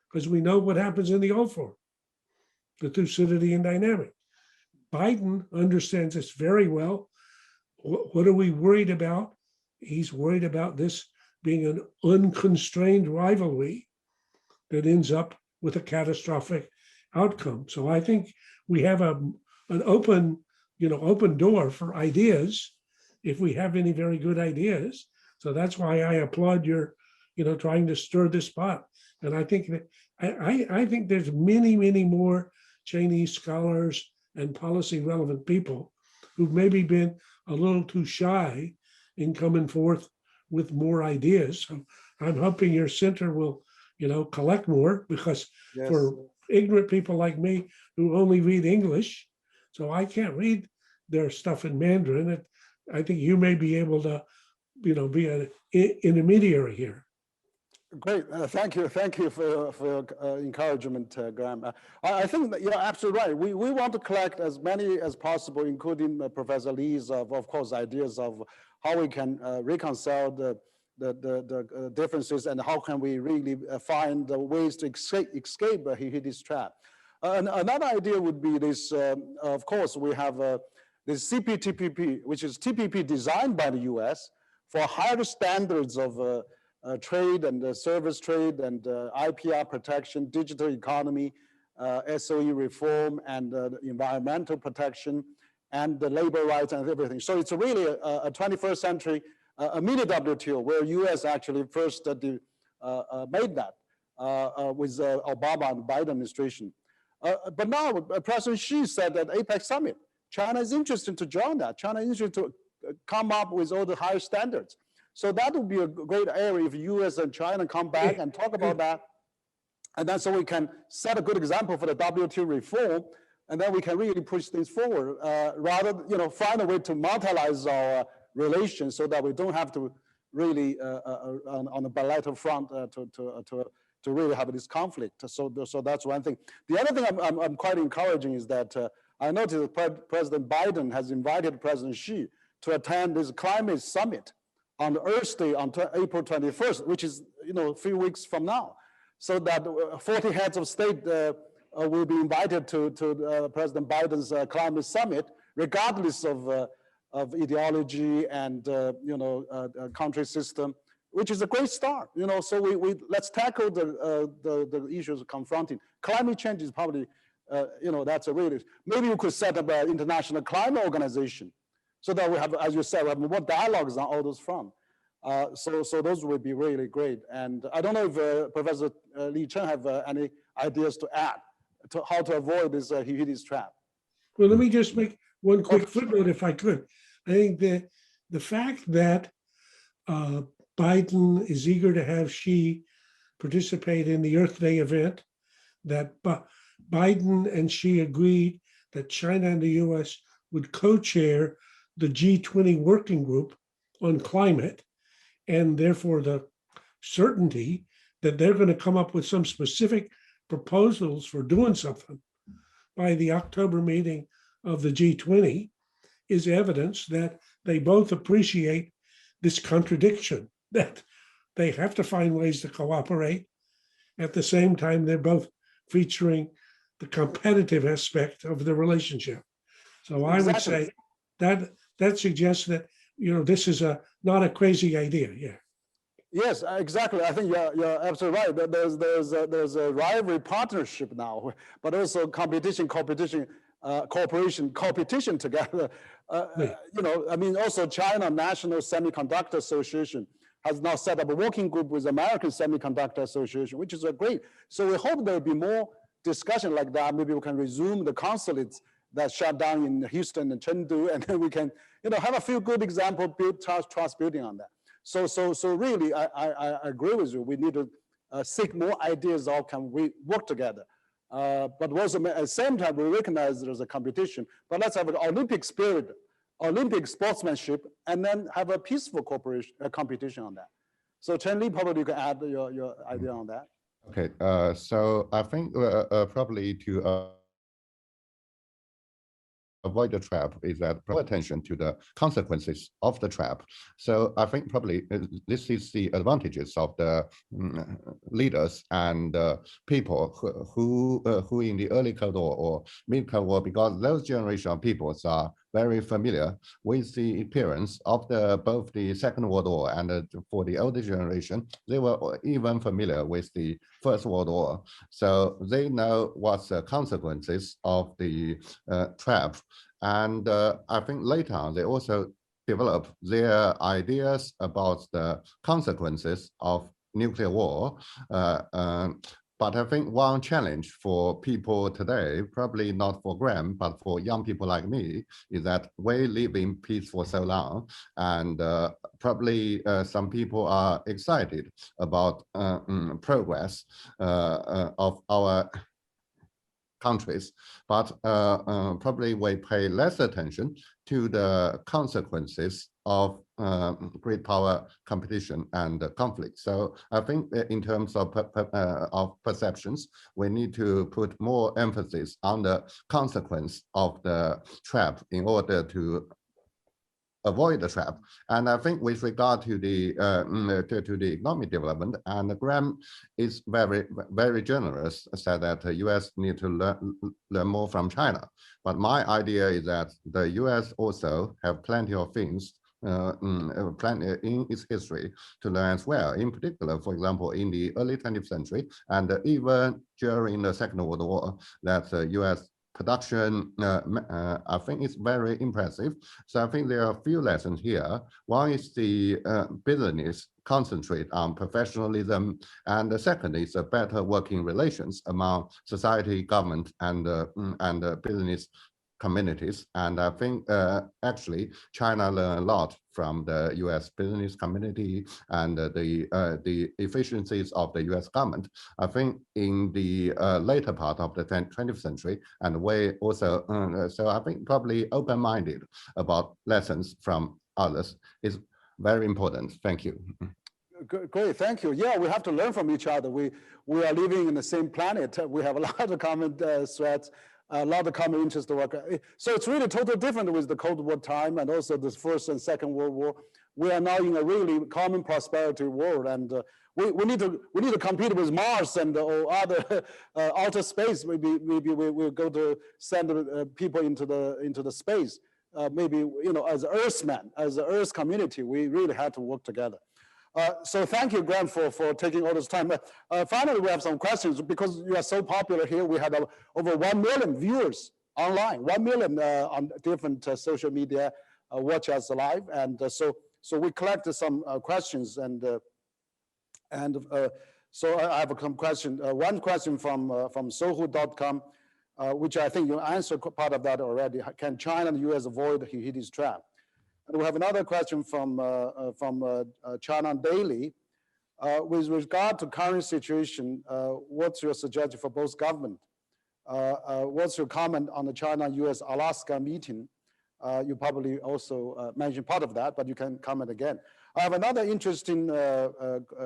Because we know what happens in the old form, the Thucydidean dynamic. Biden understands this very well. What are we worried about? He's worried about this being an unconstrained rivalry that ends up with a catastrophic outcome. So I think we have an open door for ideas if we have any very good ideas. So that's why I applaud your, trying to stir this pot. And I think that I think there's many more Chinese scholars and policy relevant people who've maybe been a little too shy in coming forth with more ideas. So I'm hoping your center will, collect more, because Yes. for ignorant people like me who only read English, so I can't read their stuff in Mandarin, I think you may be able to, be an intermediary here. Great, thank you for your encouragement, Graham. I think that you're absolutely right. We want to collect as many as possible, including Professor Li's, of course, ideas of how we can reconcile the differences and how can we really find the ways to escape Thucydides trap. Another idea would be this. Of course, we have this CPTPP, which is TPP designed by the U.S. for higher standards of trade and service trade and IPR protection, digital economy, SOE reform, and environmental protection, and the labor rights and everything. So it's really a 21st century, a mini WTO, where US actually first made that with Obama and Biden administration. But now President Xi said at APEC summit, China is interested to join that. China is interested to come up with all the higher standards. So that would be a great area if US and China come back and talk about that. And then so we can set a good example for the WTO reform, and then we can really push things forward, rather, find a way to multilateralize our relations so that we don't have to really, on the bilateral front, to really have this conflict. So that's one thing. The other thing I'm quite encouraging is that I noticed that President Biden has invited President Xi to attend this climate summit on Earth Day on April 21st, which is a few weeks from now. So that 40 heads of state will be invited to President Biden's climate summit, regardless of ideology and country system, which is a great start. So we let's tackle the issues confronting. Climate change is probably that's a really, maybe we could set up an international climate organization, so that we have, as you said, we have more dialogues on all those fronts. So those would be really great. And I don't know if Professor Li Chen have any ideas to add to how to avoid this Thucydides trap. Well, let me just make one quick footnote, if I could. I think that the fact that Biden is eager to have Xi participate in the Earth Day event, that Biden and Xi agreed that China and the US would co-chair the G20 working group on climate, and therefore the certainty that they're going to come up with some specific proposals for doing something by the October meeting of the G20 is evidence that they both appreciate this contradiction, that they have to find ways to cooperate. At the same time, they're both featuring the competitive aspect of the relationship. So I would say that suggests that this is not a crazy idea. Yeah. Yes, exactly. I think you're absolutely right. There's a rivalry partnership now, but also competition together. I mean, also China National Semiconductor Association has now set up a working group with American Semiconductor Association, which is great. So we hope there'll be more discussion like that. Maybe we can resume the consulates that shut down in Houston and Chengdu, and then we can, have a few good examples, build trust building on that. So really, I agree with you. We need to seek more ideas of can we work together. But also at the same time, we recognize there's a competition. But let's have an Olympic spirit, Olympic sportsmanship, and then have a peaceful competition on that. So Chen Li, probably you can add your idea on that. Okay, so I think probably to avoid the trap is that pay attention to the consequences of the trap. So I think probably this is the advantages of the leaders and people who in the early Cold War or mid Cold War, because those generation of peoples are very familiar with the appearance of both the Second World War and for the older generation, they were even familiar with the First World War. So they know what's the consequences of the trap. And I think later on, they also develop their ideas about the consequences of nuclear war. But I think one challenge for people today, probably not for Graham, but for young people like me, is that we live in peace for so long. And probably some people are excited about progress of our countries, but probably we pay less attention to the consequences of great power competition and conflict. So I think in terms of perceptions, we need to put more emphasis on the consequence of the trap in order to avoid the trap. And I think with regard to the economic development, and Graham is very generous, said that the US need to learn more from China. But my idea is that the US also have plenty of things in its history to learn as well. In particular, for example, in the early 20th century and even during the Second World War, that US production, I think it's very impressive. So I think there are a few lessons here. One is the business concentrate on professionalism, and the second is a better working relations among society, government, and business communities. And I think actually China learned a lot from the US business community and the efficiencies of the US government. I think in the later part of the 20th century, and we also, so I think probably open-minded about lessons from others is very important. Thank you. Great, thank you. Yeah, we have to learn from each other. We are living in the same planet. We have a lot of common threats, a lot of common interest to work. So it's really totally different with the Cold War time and also the First and Second World War. We are now in a really common prosperity world, and we need to compete with Mars and or other outer space. Maybe we'll go to send people into the space. Maybe as Earthmen, as the Earth community, we really have to work together. So thank you, Graham, for taking all this time. Finally, we have some questions because you are so popular here. We had over 1 million viewers online, 1 million on different social media watch us live, and so we collected some questions, and so I have some question. One question from Sohu.com, which I think you answered part of that already. Can China and the US avoid Thucydides trap? And we have another question from China Daily. With regard to current situation, what's your suggestion for both government? What's your comment on the China-US Alaska meeting? You probably also mentioned part of that, but you can comment again. I have another interesting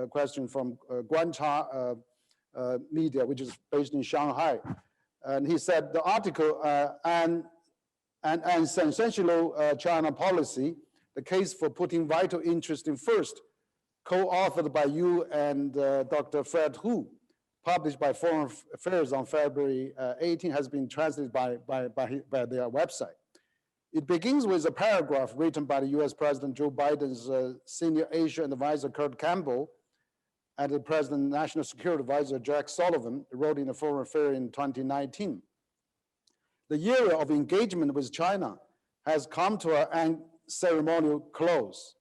question from Guancha Media, which is based in Shanghai. And he said the article and sensational China policy, the case for putting vital interest in first, co-authored by you and Dr. Fred Hu, published by Foreign Affairs on February 18, has been translated by their website. It begins with a paragraph written by the US President Joe Biden's senior Asia advisor Kurt Campbell and the President's National Security Advisor Jack Sullivan wrote in the Foreign Affairs in 2019. The era of engagement with China has come to an ceremonial close.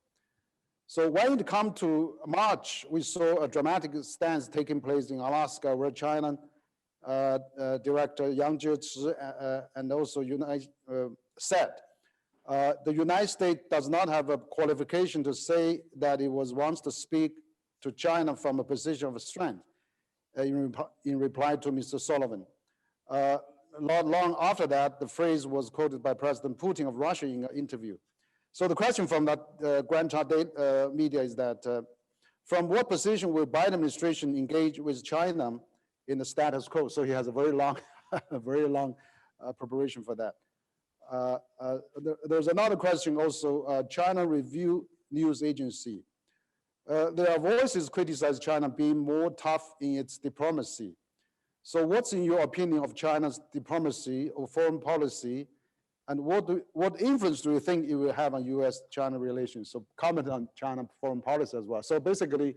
So when it comes to March, we saw a dramatic stance taking place in Alaska, where China Director Yang Jiechi and also said, the United States does not have a qualification to say that it wants to speak to China from a position of strength, in reply to Mr. Sullivan. Not long after that, the phrase was quoted by President Putin of Russia in an interview. So the question from that Guancha Media is that, from what position will Biden administration engage with China in the status quo? So he has a very long, preparation for that. There's another question also, China Review News Agency. There are voices criticize China being more tough in its diplomacy. So what's in your opinion of China's diplomacy or foreign policy, and what influence do you think it will have on US-China relations? So comment on China foreign policy as well. So basically,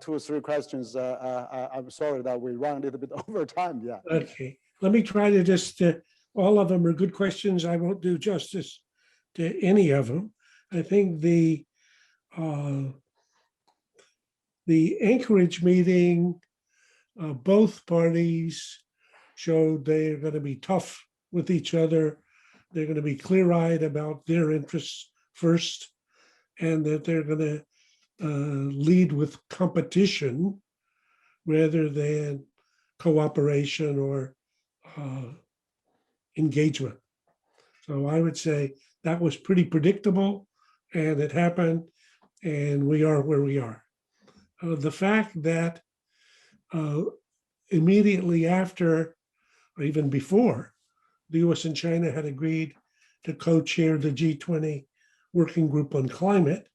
2 or 3 questions. I'm sorry that we ran a little bit over time, yeah. Okay, let me try to just, all of them are good questions. I won't do justice to any of them. I think the Anchorage meeting, both parties showed they're going to be tough with each other. They're going to be clear-eyed about their interests first, and that they're going to lead with competition rather than cooperation or engagement. So I would say that was pretty predictable, and it happened, and we are where we are. The fact that immediately after, or even before, the US and China had agreed to co-chair the G20 Working Group on Climate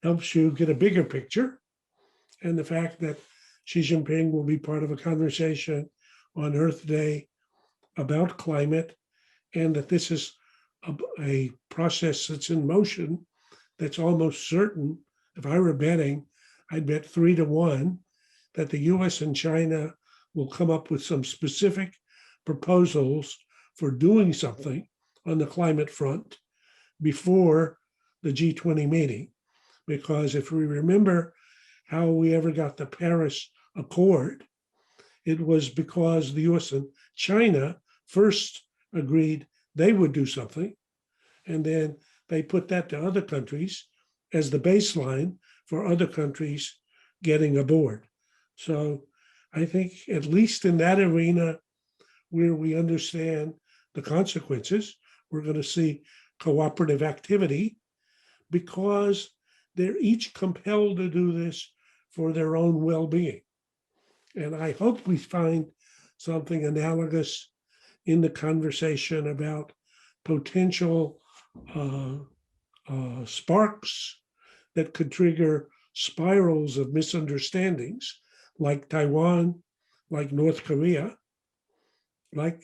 helps you get a bigger picture. And the fact that Xi Jinping will be part of a conversation on Earth Day about climate, and that this is a process that's in motion, that's almost certain. If I were betting, I'd bet 3 to 1 that the US and China will come up with some specific proposals for doing something on the climate front before the G20 meeting. Because if we remember how we ever got the Paris Accord, it was because the US and China first agreed they would do something, and then they put that to other countries as the baseline for other countries getting aboard. So I think at least in that arena where we understand the consequences, we're going to see cooperative activity, because they're each compelled to do this for their own well-being. And I hope we find something analogous in the conversation about potential sparks that could trigger spirals of misunderstandings, like Taiwan, like North Korea, like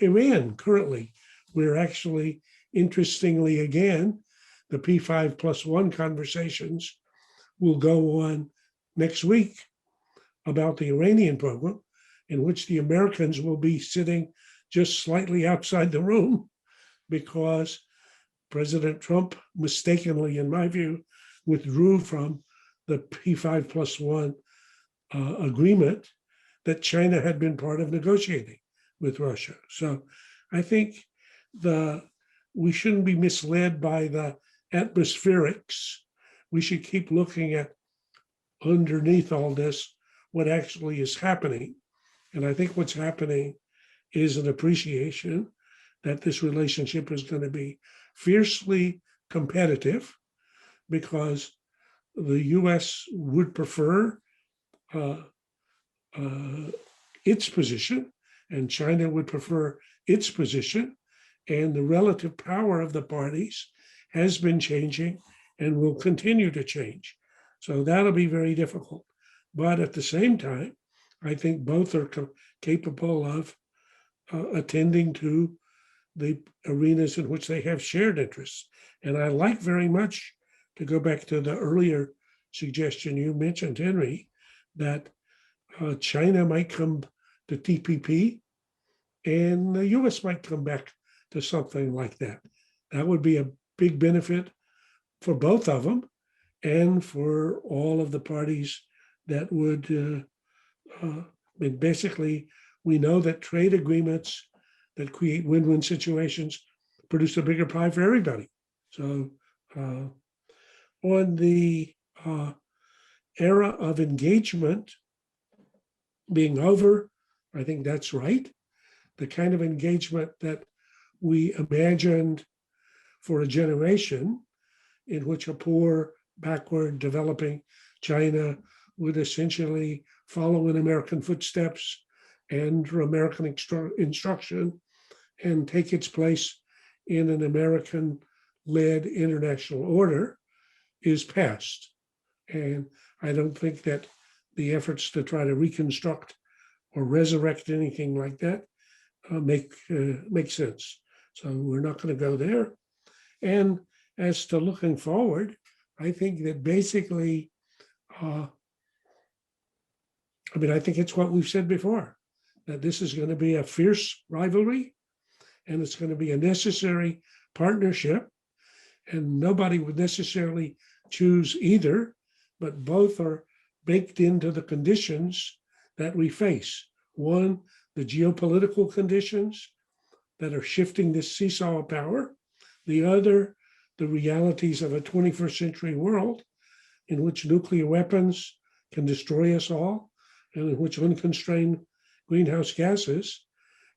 Iran currently. We're actually, interestingly, again, the P5+1 conversations will go on next week about the Iranian program, in which the Americans will be sitting just slightly outside the room, because President Trump mistakenly, in my view, withdrew from the P5+1 agreement that China had been part of negotiating with Russia. So I think we shouldn't be misled by the atmospherics. We should keep looking at underneath all this, what actually is happening. And I think what's happening is an appreciation that this relationship is going to be fiercely competitive because the US would prefer its position and China would prefer its position, and the relative power of the parties has been changing and will continue to change. So that'll be very difficult. But at the same time, I think both are capable of attending to the arenas in which they have shared interests. And I like very much, to go back to the earlier suggestion you mentioned, Henry, that China might come to TPP and the US might come back to something like that. That would be a big benefit for both of them and for all of the parties that would, basically, we know that trade agreements that create win-win situations produce a bigger pie for everybody. So on the era of engagement being over, I think that's right. The kind of engagement that we imagined for a generation in which a poor, backward developing China would essentially follow in American footsteps and American instruction and take its place in an American-led international order is past. And I don't think that the efforts to try to reconstruct or resurrect anything like that make sense. So we're not going to go there. And as to looking forward, I think that basically, I think it's what we've said before, that this is going to be a fierce rivalry and it's going to be a necessary partnership, and nobody would necessarily choose either, but both are baked into the conditions that we face. One, the geopolitical conditions that are shifting this seesaw of power. The other, the realities of a 21st century world in which nuclear weapons can destroy us all, and in which unconstrained greenhouse gases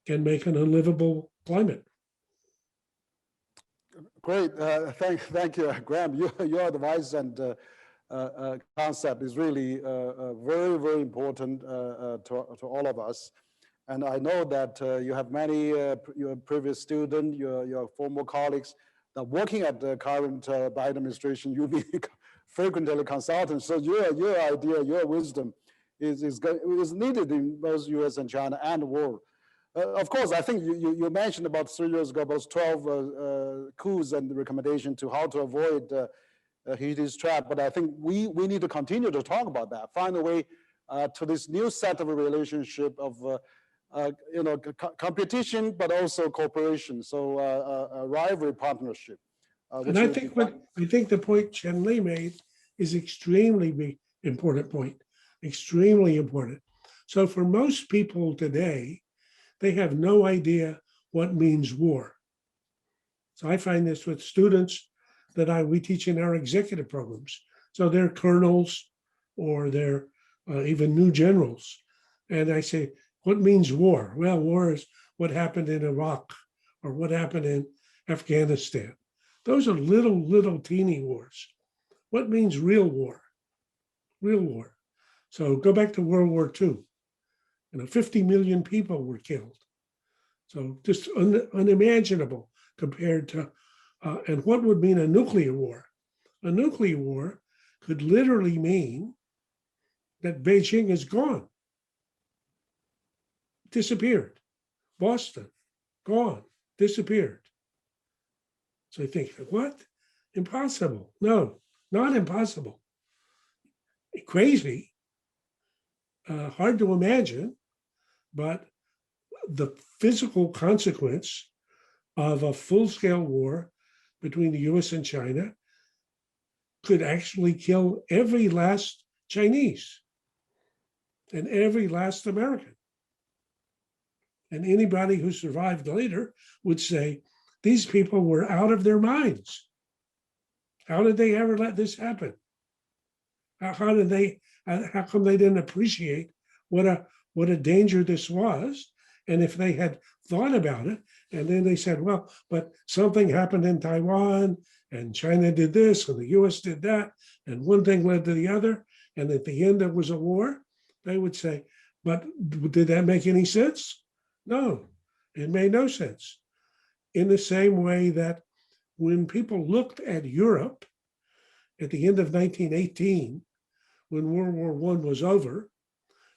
can make an unlivable climate. Great, thank you, Graham. Your advice and concept is really very, very important to all of us. And I know that you have many your previous students, your former colleagues that working at the current Biden administration. You'll be frequently consultant. So your idea, your wisdom is needed in both US and China and the world. Of course, I think you mentioned about 3 years ago, those 12 coups and the recommendation to how to avoid Thucydides Trap. But I think we need to continue to talk about that, find a way to this new set of a relationship of competition, but also cooperation. So a rivalry partnership. And I think the point Chen Li made is extremely important point, extremely important. So for most people today, they have no idea what means war. So I find this with students that we teach in our executive programs. So they're colonels or they're even new generals. And I say, what means war? Well, war is what happened in Iraq or what happened in Afghanistan. Those are little teeny wars. What means real war? Real war. So go back to World War II. 50 million people were killed. So just unimaginable compared to, and what would mean a nuclear war? A nuclear war could literally mean that Beijing is gone, disappeared. Boston, gone, disappeared. So you think, what? Impossible. No, not impossible. Crazy, hard to imagine, but the physical consequence of a full-scale war between the US and China could actually kill every last Chinese and every last American. And anybody who survived later would say, these people were out of their minds. How did they ever let this happen? How come they didn't appreciate what a danger this was? And if they had thought about it, and then they said, well, but something happened in Taiwan, and China did this, and the US did that, and one thing led to the other, and at the end there was a war, they would say, but did that make any sense? No, it made no sense. In the same way that when people looked at Europe at the end of 1918, when World War I was over,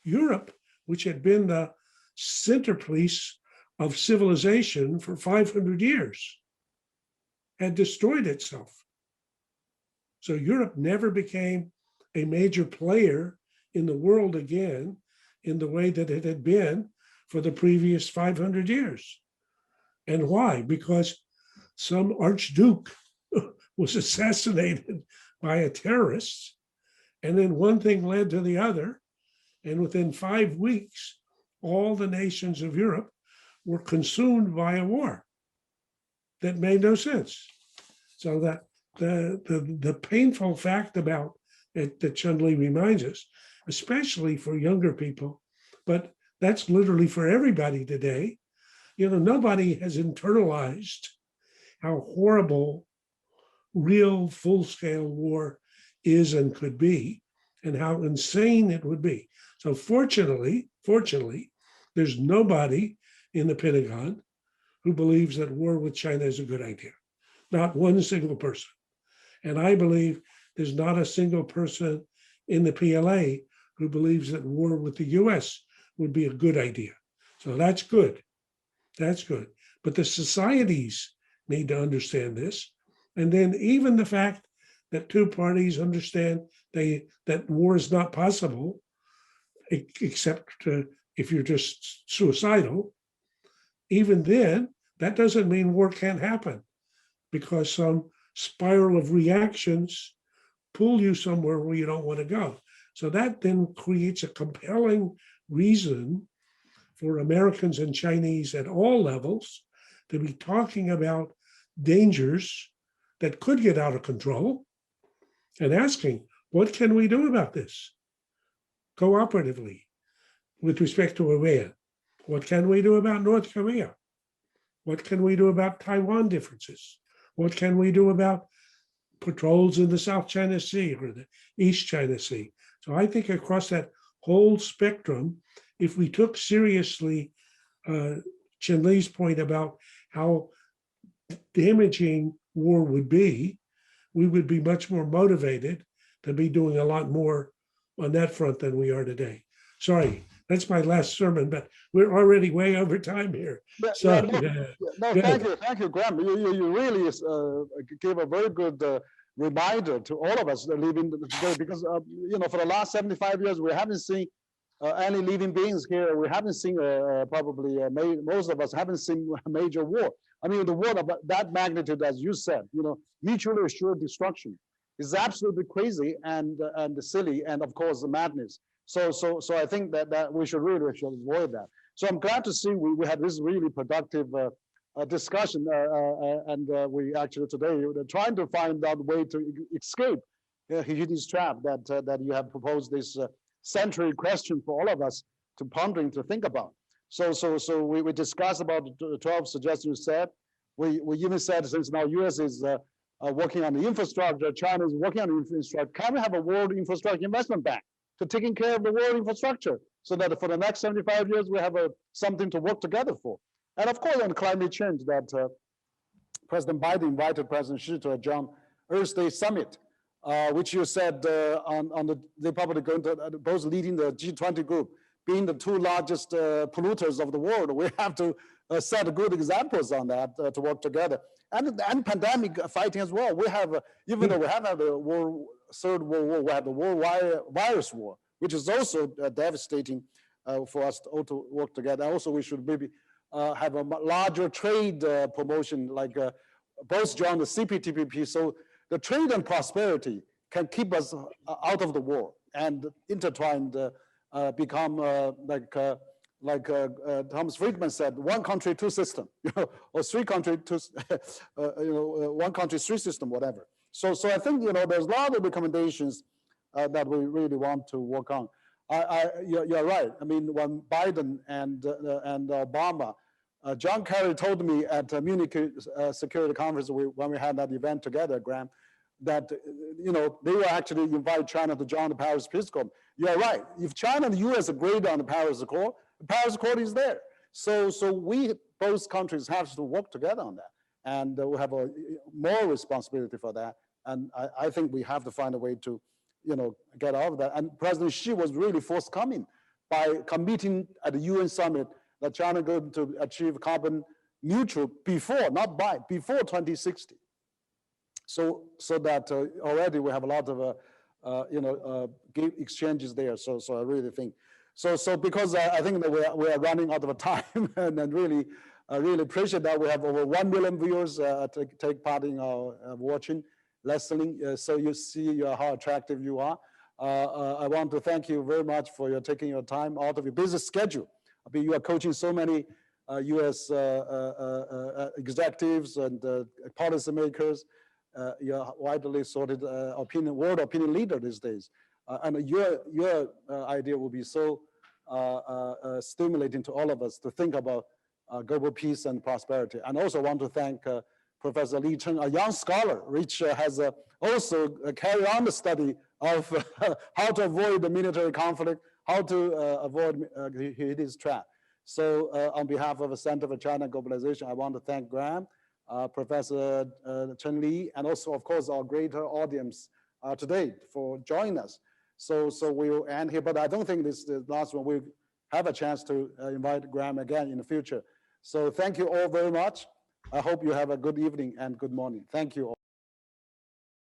Europe, which had been the centerpiece of civilization for 500 years, had destroyed itself. So Europe never became a major player in the world again in the way that it had been for the previous 500 years. And why? Because some archduke was assassinated by a terrorist, and then one thing led to the other, and within 5 weeks, all the nations of Europe were consumed by a war that made no sense. So that the painful fact about it that Chun-Li reminds us, especially for younger people, but that's literally for everybody today. Nobody has internalized how horrible real full-scale war is and could be, and how insane it would be. So fortunately, there's nobody in the Pentagon who believes that war with China is a good idea. Not one single person. And I believe there's not a single person in the PLA who believes that war with the US would be a good idea. So that's good. That's good. But the societies need to understand this. And then even the fact that two parties understand that war is not possible, except if you're just suicidal, even then, that doesn't mean war can't happen, because some spiral of reactions pull you somewhere where you don't want to go. So that then creates a compelling reason for Americans and Chinese at all levels to be talking about dangers that could get out of control and asking, what can we do about this cooperatively with respect to Iran? What can we do about North Korea? What can we do about Taiwan differences? What can we do about patrols in the South China Sea or the East China Sea? So I think across that whole spectrum, if we took seriously Chen-Li's point about how damaging war would be, we would be much more motivated to be doing a lot more on that front than we are today. Sorry, that's my last sermon, but we're already way over time here. So, thank you, Graham. You really gave a very good reminder to all of us living today, because for the last 75 years we haven't seen any living beings here. We haven't seen most of us haven't seen a major war. I mean, the war of that magnitude, as you said, mutually assured destruction is absolutely crazy and silly, and of course the madness. So I think that we should avoid that. So I'm glad to see we had this really productive discussion, and we actually today we're trying to find out a way to escape Thucydides trap that you have proposed, this century question for all of us to pondering, to think about. So we discussed about the 12 suggestions you said. We even said, since now US is working on the infrastructure, China is working on the infrastructure, can we have a world infrastructure investment bank to taking care of the world infrastructure, so that for the next 75 years we have something to work together for? And of course on climate change, that President Biden invited President Xi to a John Earth Day Summit, which you said they're probably going to both leading the G20 group, being the two largest polluters of the world. We have to set good examples on that to work together. And pandemic fighting as well. We have, even though we have had the Third World War, we have the worldwide virus war, which is also devastating for us all to work together. Also, we should maybe have a larger trade promotion, like both join the CPTPP, so the trade and prosperity can keep us out of the war and intertwined, become like Thomas Friedman said, one country, two system, or three country, two, one country, three system, whatever. So I think, there's a lot of recommendations that we really want to work on. You're right. I mean, when Biden and Obama, John Kerry told me at Munich Security Conference when we had that event together, Graham, that they will actually invite China to join the Paris Peace Accord. You're right. If China and the U.S. agreed on the Paris Accord is there. So we both countries have to work together on that, and we have a more responsibility for that. And I think we have to find a way to, get out of that. And President Xi was really forthcoming by committing at the UN summit that China is going to achieve carbon neutral before 2060. So that already we have a lot of exchanges there. So I really think so because I think that we are running out of time, and really appreciate that we have over 1 million viewers take part in our watching, listening. So you see how attractive you are. I want to thank you very much for your taking your time out of your busy schedule. I mean, you are coaching so many U.S. Executives and policymakers. You're widely sorted world opinion leader these days. And your idea will be so stimulating to all of us to think about global peace and prosperity. And also want to thank Professor Li Chen, a young scholar, which has also carried on the study of how to avoid the military conflict, how to avoid Thucydides Trap. So on behalf of the Center for China and Globalization, I want to thank Graham, Professor Chen Li, and also, of course, our greater audience today for joining us. So we'll end here, but I don't think this is the last one. We'll have a chance to invite Graham again in the future. So thank you all very much. I hope you have a good evening and good morning. Thank you all.